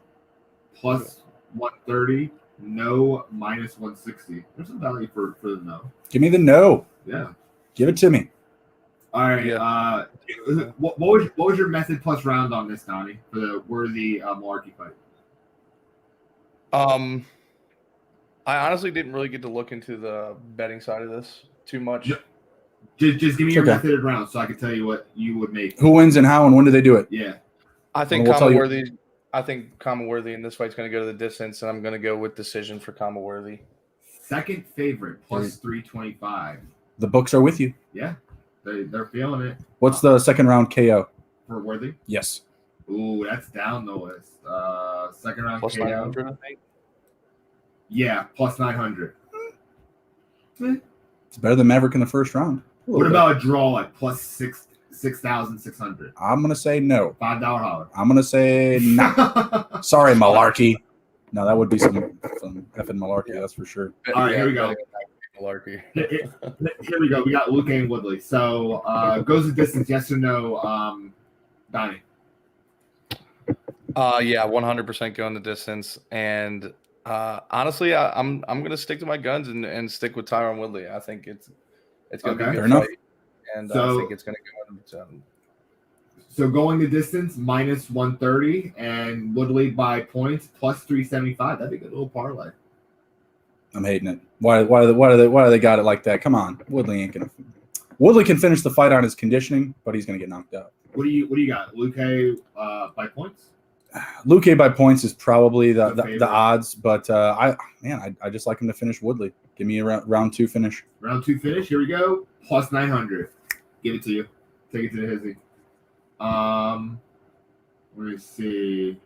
plus 130. No, minus 160. There's some value for the no. Give me the no. Yeah. Give it to me. All right. Yeah. What was your method plus round on this, Donnie, for the Worthy Malarkey fight? I honestly didn't really get to look into the betting side of this too much. Just give me your method round so I can tell you what you would make. Who wins and how and when do they do it? Yeah. I think Kama Worthy. I think Kama Worthy in this fight's going to go to the distance, and I'm going to go with decision for Kama Worthy. Second favorite, plus 325. The books are with you. Yeah, they're feeling it. What's the second round KO? For Worthy? Yes. Ooh, that's down the list. Second round plus KO. 900, I think. Yeah, plus 900. It's better than Maverick in the first round. What about a draw at plus 6,600? I'm going to say no. $5 holler. I'm going to say no. Sorry, Malarkey. No, that would be some effing malarkey, that's for sure. All right, here we go. malarkey. Here we go. We got Luke and Woodley. So goes the distance, yes or no, Donnie? Yeah, 100% going the distance. And honestly, I'm gonna stick to my guns and stick with Tyron Woodley. I think it's gonna be a good Fair enough. fight, and So- I think it's gonna go. So going the distance, minus 130, and Woodley by points, plus 375. That'd be a good little parlay. I'm hating it. Why do they got it like that? Come on, Woodley ain't gonna. Woodley can finish the fight on his conditioning, but he's gonna get knocked out. What do you got? Luke by points? Luque by points is probably The the favorite. odds, but I just like him to finish Woodley. Give me a round 2 finish. Round 2 finish. Here we go. Plus 900. Give it to you. Take it to the Hizzy. Let me see.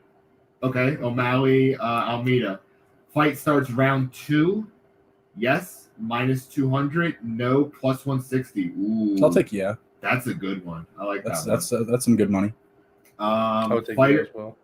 Okay, O'Malley, Almeida. Fight starts round 2. Yes, minus 200. No, plus 160. Ooh, I'll take yeah. That's a good one. I like that. That's some good money. I would take Fighter, that as well.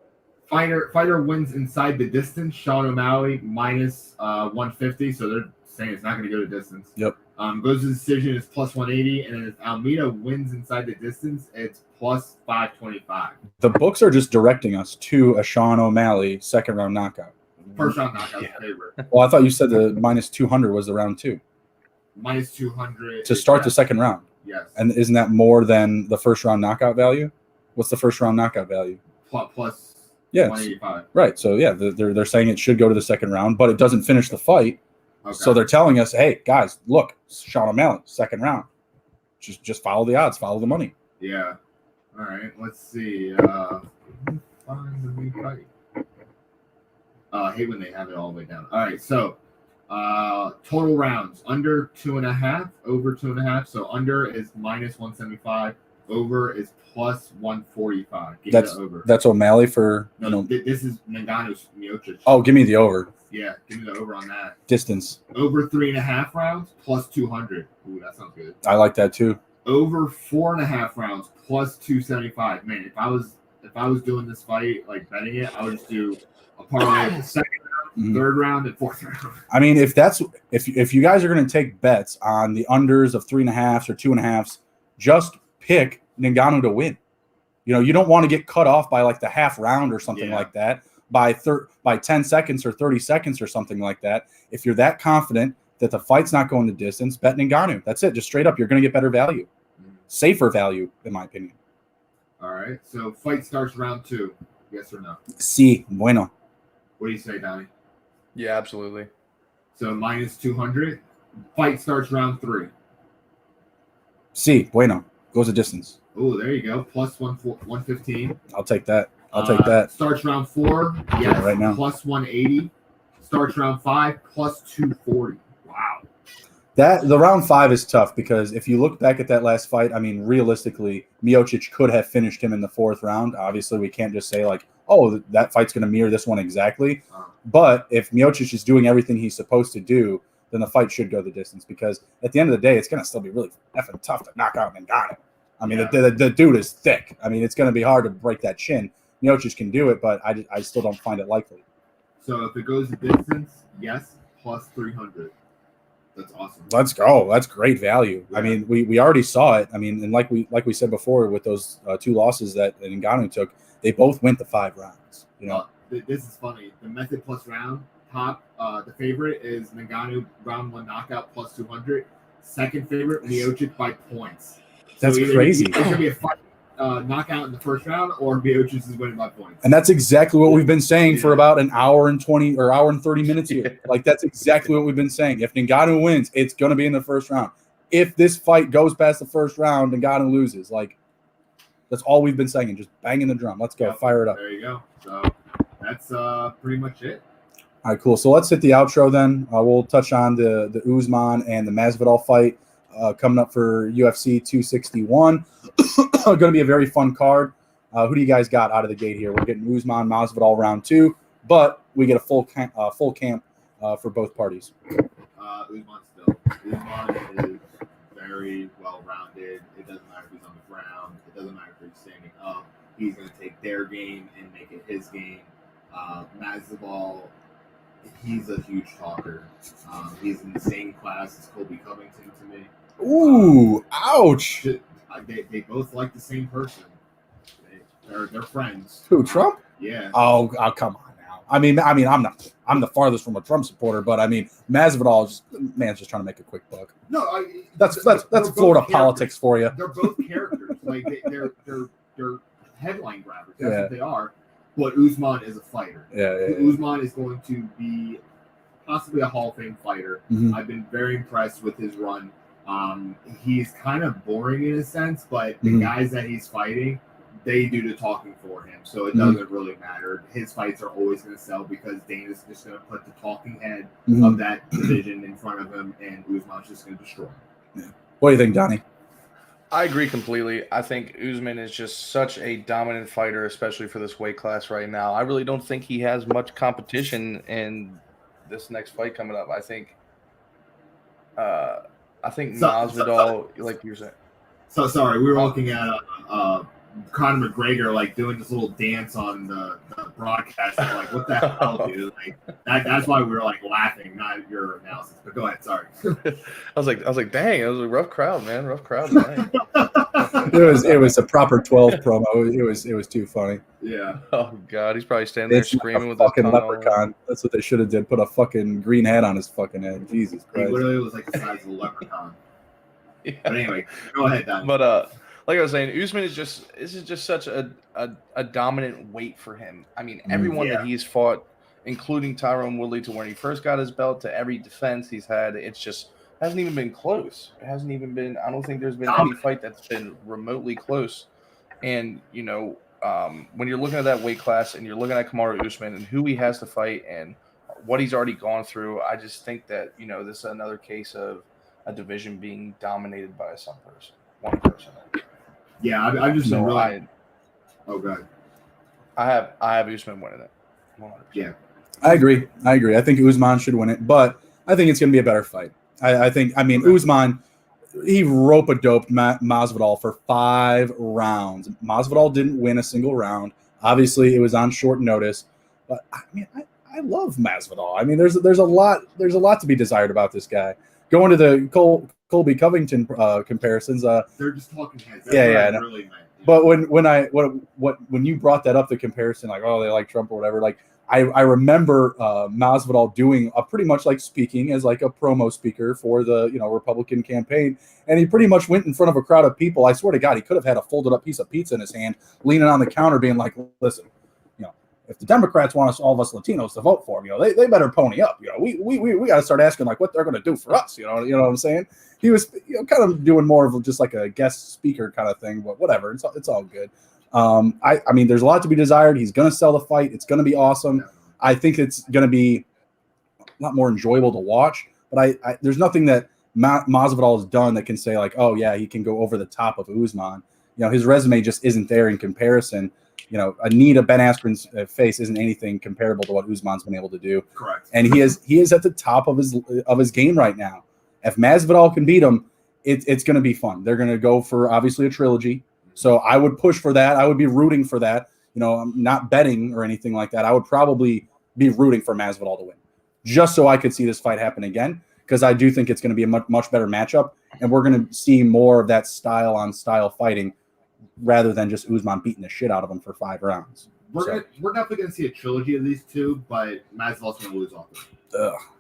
Fighter wins inside the distance. Sean O'Malley minus 150. So they're saying it's not going to go to distance. Yep. Goes to decision is plus 180, and then if Almeida wins inside the distance, it's plus 525. The books are just directing us to a Sean O'Malley second round knockout. First round knockout favorite. Well, I thought you said the minus 200 was the round 2 Minus 200 to start yes. the second round. Yes. And isn't that more than the first round knockout value? What's the first round knockout value? Plus Yeah, 185. right. So yeah, they're saying it should go to the second round, but it doesn't finish the fight. Okay. So they're telling us, hey guys, look, Sean O'Malley, second round. Just follow the odds, follow the money. Yeah. All right. Let's see. Find the new fight. I hate when they have it all the way down. All right. So total rounds under 2.5, over 2.5. So under is minus 175. Over is plus 145. Give me the over. That's O'Malley for No, this is Ngannou's Miocic. Oh, give me the over. Yeah, give me the over on that. Distance. Over 3.5 rounds plus 200. Ooh, that sounds good. I like that too. Over 4.5 rounds plus 275. Man, if I was doing this fight, like betting it, I would just do a parlay of the second round, third round, and fourth round. I mean, if you guys are going to take bets on the unders of 3.5s or 2.5s, just pick Ngannou to win. You don't want to get cut off by like the half round or something like that by 10 seconds or 30 seconds or something like that. If you're that confident that the fight's not going the distance, bet Ngannou. That's it. Just straight up, you're going to get better value, safer value, in my opinion. All right. So fight starts round 2. Yes or no? Sí, bueno. What do you say, Donnie? Yeah, absolutely. So minus 200. Fight starts round 3. Sí, bueno. Goes the distance. Oh, there you go. Plus 115. I'll take that. I'll take that. Starts round 4. Yes. Right now. Plus 180. Starts round 5. Plus 240. Wow. The round 5 is tough because if you look back at that last fight, I mean, realistically, Miocic could have finished him in the 4th round. Obviously, we can't just say like, oh, that fight's going to mirror this one exactly. But if Miocic is doing everything he's supposed to do, then the fight should go the distance because at the end of the day, it's going to still be really effing tough to knock out Ngannou. I mean, the dude is thick. I mean, it's going to be hard to break that chin. Miocic can do it, but I still don't find it likely. So if it goes the distance, yes, plus 300. That's awesome. Let's go. That's great value. Yeah. I mean, we already saw it. I mean, and like we said before with those 2 losses that Ngannou took, they both went the 5 rounds. This is funny. The method plus round top, the favorite is Ngannou round 1 knockout plus 200. Second favorite, Miocic by points. That's crazy. It's gonna be a fight, knockout in the first round, or Miocic is winning by points. And that's exactly what we've been saying for about an hour and 20 or hour and 30 minutes here. Like, that's exactly what we've been saying. If Ngannou wins, it's going to be in the first round. If this fight goes past the first round, Ngannou loses. Like, that's all we've been saying, and just banging the drum. Let's go. Fire it up. There you go. So that's pretty much it. All right, cool. So let's hit the outro then. We'll touch on the Usman and the Masvidal fight coming up for UFC 261. Going to be a very fun card. Who do you guys got out of the gate here? We're getting Usman, Masvidal round 2, but we get a full camp for both parties. Usman still. Usman is very well-rounded. It doesn't matter if he's on the ground. It doesn't matter if he's standing up. He's going to take their game and make it his game. Masvidal He's a huge talker. He's in the same class as Colby Covington to me. Ooh, ouch. They both like the same person. They're friends. Who, Trump? Yeah. Oh, come on now. I mean, I'm the farthest from a Trump supporter, but I mean, Masvidal, man's just trying to make a quick buck. No, that's Florida politics for you. They're both characters. Like they're headline grabbers. That's what they are. But Usman is a fighter. Yeah. Usman is going to be possibly a Hall of Fame fighter. Mm-hmm. I've been very impressed with his run. He's kind of boring in a sense, but the guys that he's fighting, they do the talking for him. So it doesn't really matter. His fights are always going to sell because Dana's just going to put the talking head of that division in front of him, and Usman's just going to destroy him. Yeah. What do you think, Donnie? I agree completely. I think Usman is just such a dominant fighter, especially for this weight class right now. I really don't think he has much competition in this next fight coming up. I think Masvidal, like you said. So sorry, we were looking at Conor McGregor like doing this little dance on the broadcast. Like, what the hell, dude? Like that's why we were like laughing, not your analysis. But go ahead, sorry. I was like, dang, it was a rough crowd, man. Rough crowd tonight. It was a proper 12 promo. It was too funny. Yeah. Oh god, he's probably standing there screaming with a fucking leprechaun. That's what they should have did. Put a fucking green hat on his fucking head. Jesus Christ. He literally was like the size of a leprechaun. Yeah. But anyway, go ahead, Don. But like I was saying, Usman is just such a dominant weight for him. I mean, everyone that he's fought, including Tyron Woodley, to when he first got his belt, to every defense he's had, it's just hasn't even been close. It hasn't even been. I don't think there's been any fight that's been remotely close. And when you're looking at that weight class and you're looking at Kamaru Usman and who he has to fight and what he's already gone through, I just think that this is another case of a division being dominated by one person. Yeah, I've just been really. Oh, God. I have Usman winning it. 100%. Yeah, I agree. I think Usman should win it, but I think it's going to be a better fight. Usman, he rope-a-doped Masvidal for 5 rounds. Masvidal didn't win a single round. Obviously, it was on short notice, but I mean, I love Masvidal. I mean, there's a lot to be desired about this guy. Going to the Colby Covington comparisons, they're just talking heads. That's what I really meant. But when you brought that up, the comparison, like, oh, they like Trump or whatever, like I remember Masvidal doing pretty much like speaking as like a promo speaker for the Republican campaign, and he pretty much went in front of a crowd of people. I swear to God, he could have had a folded up piece of pizza in his hand, leaning on the counter, being like, "Listen, if the Democrats want all of us Latinos to vote for them, they better pony up. We got to start asking like what they're going to do for us. You know what I'm saying?" He was kind of doing more of just like a guest speaker kind of thing, but whatever. It's all good. I mean, there's a lot to be desired. He's going to sell the fight. It's going to be awesome. I think it's going to be a lot more enjoyable to watch. But there's nothing that Masvidal has done that can say like, oh yeah, he can go over the top of Usman. His resume just isn't there in comparison. A knee to Ben Askren's face isn't anything comparable to what Usman's been able to do. Correct. And he is at the top of his game right now. If Masvidal can beat him, it's going to be fun. They're going to go for obviously a trilogy. So I would push for that. I would be rooting for that. I'm not betting or anything like that. I would probably be rooting for Masvidal to win, just so I could see this fight happen again, because I do think it's going to be a much better matchup, and we're going to see more of that style on style fighting rather than just Usman beating the shit out of him for 5 rounds. We're definitely going to see a trilogy of these two, but Masvidal's going to lose all 3.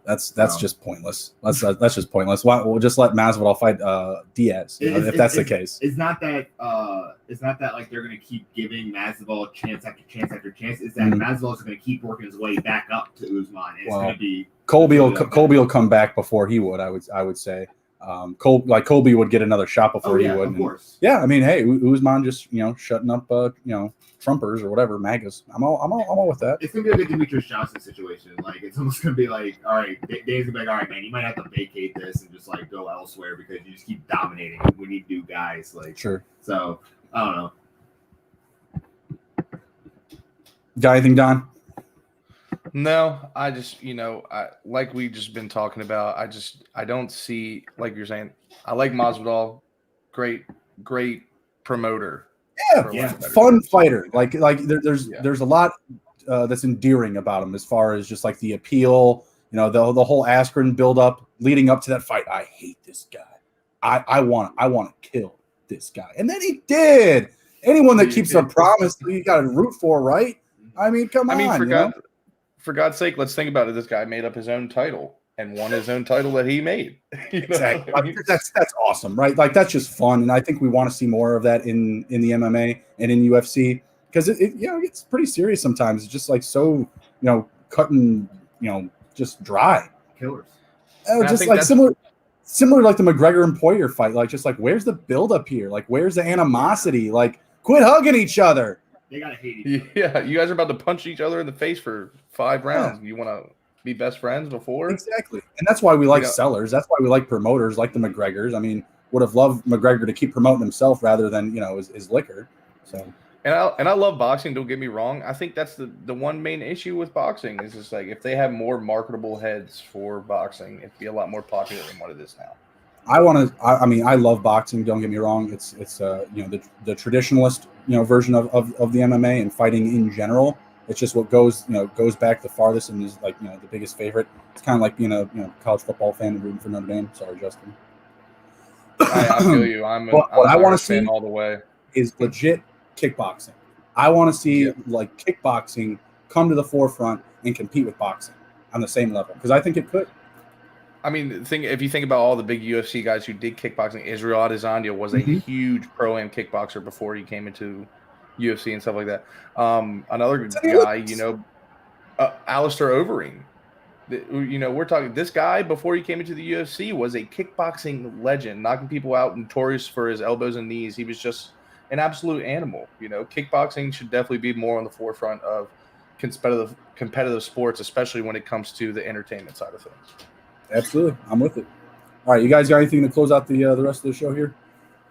That's just pointless. That's just pointless. We'll just let Masvidal fight Diaz if that's the case. It's not that like they're going to keep giving Masvidal chance after chance after chance. It's that Masvidal's going to keep working his way back up to Usman. It's going to be Colby will come back before he would. I would say. Colby would get another shot before he would. Of course. Yeah, I mean, hey, Usman just shutting up Trumpers or whatever, MAGAs. I'm all with that. It's gonna be like a Demetrius Johnson situation. Like it's almost gonna be like, all right, Dave's gonna be like, all right, man, you might have to vacate this and just like go elsewhere because you just keep dominating. We need new guys. Like sure. So I don't know. Got anything, Don? No, I just like we just been talking about. I don't see, like you're saying. I like Masvidal, great promoter. Yeah, fun fighter. Like there's a lot that's endearing about him, as far as just like the appeal. You know, the whole Askren build up leading up to that fight. I hate this guy. I want to kill this guy, and then he did. Anyone that keeps a promise, you got to root for, right? I mean, come on. I mean, for God's sake, let's think about it. This guy made up his own title and won his own title that he made. Exactly. I mean, that's awesome, right? Like, that's just fun, and I think we want to see more of that in the MMA and in UFC, because it it's pretty serious sometimes. It's just like so cutting just dry Killers. Just like similar like the McGregor and Poirier fight. Like, just like, where's the build up here? Like, where's the animosity? Like, quit hugging each other. They gotta hate each other. Yeah, you guys are about to punch each other in the face for 5 rounds. You want to be best friends before? Exactly. And that's why we like sellers. That's why we like promoters like the McGregors. I mean, would have loved McGregor to keep promoting himself rather than his liquor. So. And I love boxing. Don't get me wrong. I think that's the one main issue with boxing is just like, if they have more marketable heads for boxing, it'd be a lot more popular than what it is now. I mean, I love boxing. Don't get me wrong. It's the traditionalist version of the MMA and fighting in general. It's just what goes back the farthest and is like the biggest favorite. It's kind of like being a college football fan and rooting for Notre Dame. Sorry, Justin. I feel you. What I want to see all the way is legit kickboxing. I want to see like kickboxing come to the forefront and compete with boxing on the same level, because I think it could. I mean, if you think about all the big UFC guys who did kickboxing, Israel Adesanya was a huge pro-am kickboxer before he came into UFC and stuff like that. Another guy, Alistair Overeem. We're talking this guy before he came into the UFC was a kickboxing legend, knocking people out, notorious for his elbows and knees. He was just an absolute animal. Kickboxing should definitely be more on the forefront of competitive sports, especially when it comes to the entertainment side of things. Absolutely. I'm with it. All right. You guys got anything to close out the rest of the show here?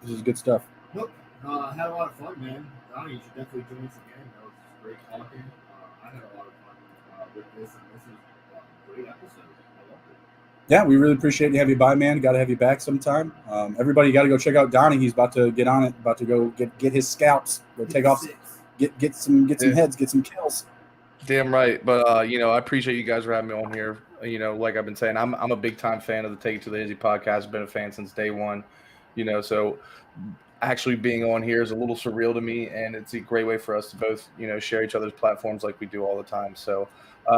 This is good stuff. Nope. Had a lot of fun, man. Donnie, you should definitely join us again. That was great talking. I had a lot of fun with this, and this is a great episode. I loved it. Yeah, we really appreciate you. Have you by, man. Got to have you back sometime. Everybody got to go check out Donnie. He's about to get on it. About to go get his scalps. Go take off. Get some heads. Get some kills. Damn right. But I appreciate you guys for having me on here. Like I've been saying, I'm a big time fan of the Take It to the Hizzy podcast. I've been a fan since day one. So actually being on here is a little surreal to me, and it's a great way for us to both share each other's platforms like we do all the time. So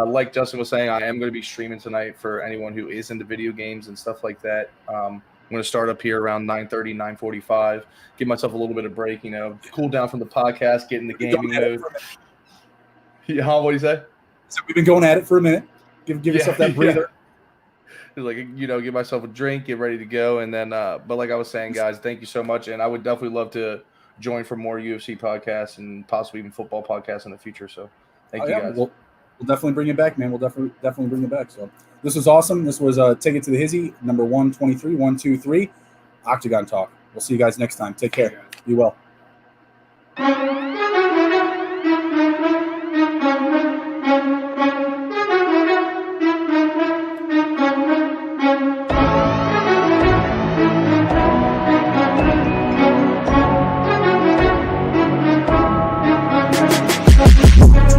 like Justin was saying, I am going to be streaming tonight for anyone who is into video games and stuff like that. I'm going to start up here around 9:30, 9:45, give myself a little bit of break, cool down from the podcast, get in the gaming mode. Yeah, what do you say? So we've been going at it for a minute. Give yourself that breather. Like, give myself a drink, get ready to go. And then, but like I was saying, guys, thank you so much. And I would definitely love to join for more UFC podcasts and possibly even football podcasts in the future. So thank you guys. We'll definitely bring it back, man. We'll definitely bring it back. So this was awesome. This was Take It to the Hizzy, number 123, 123, Octagon Talk. We'll see you guys next time. Take care. Be well.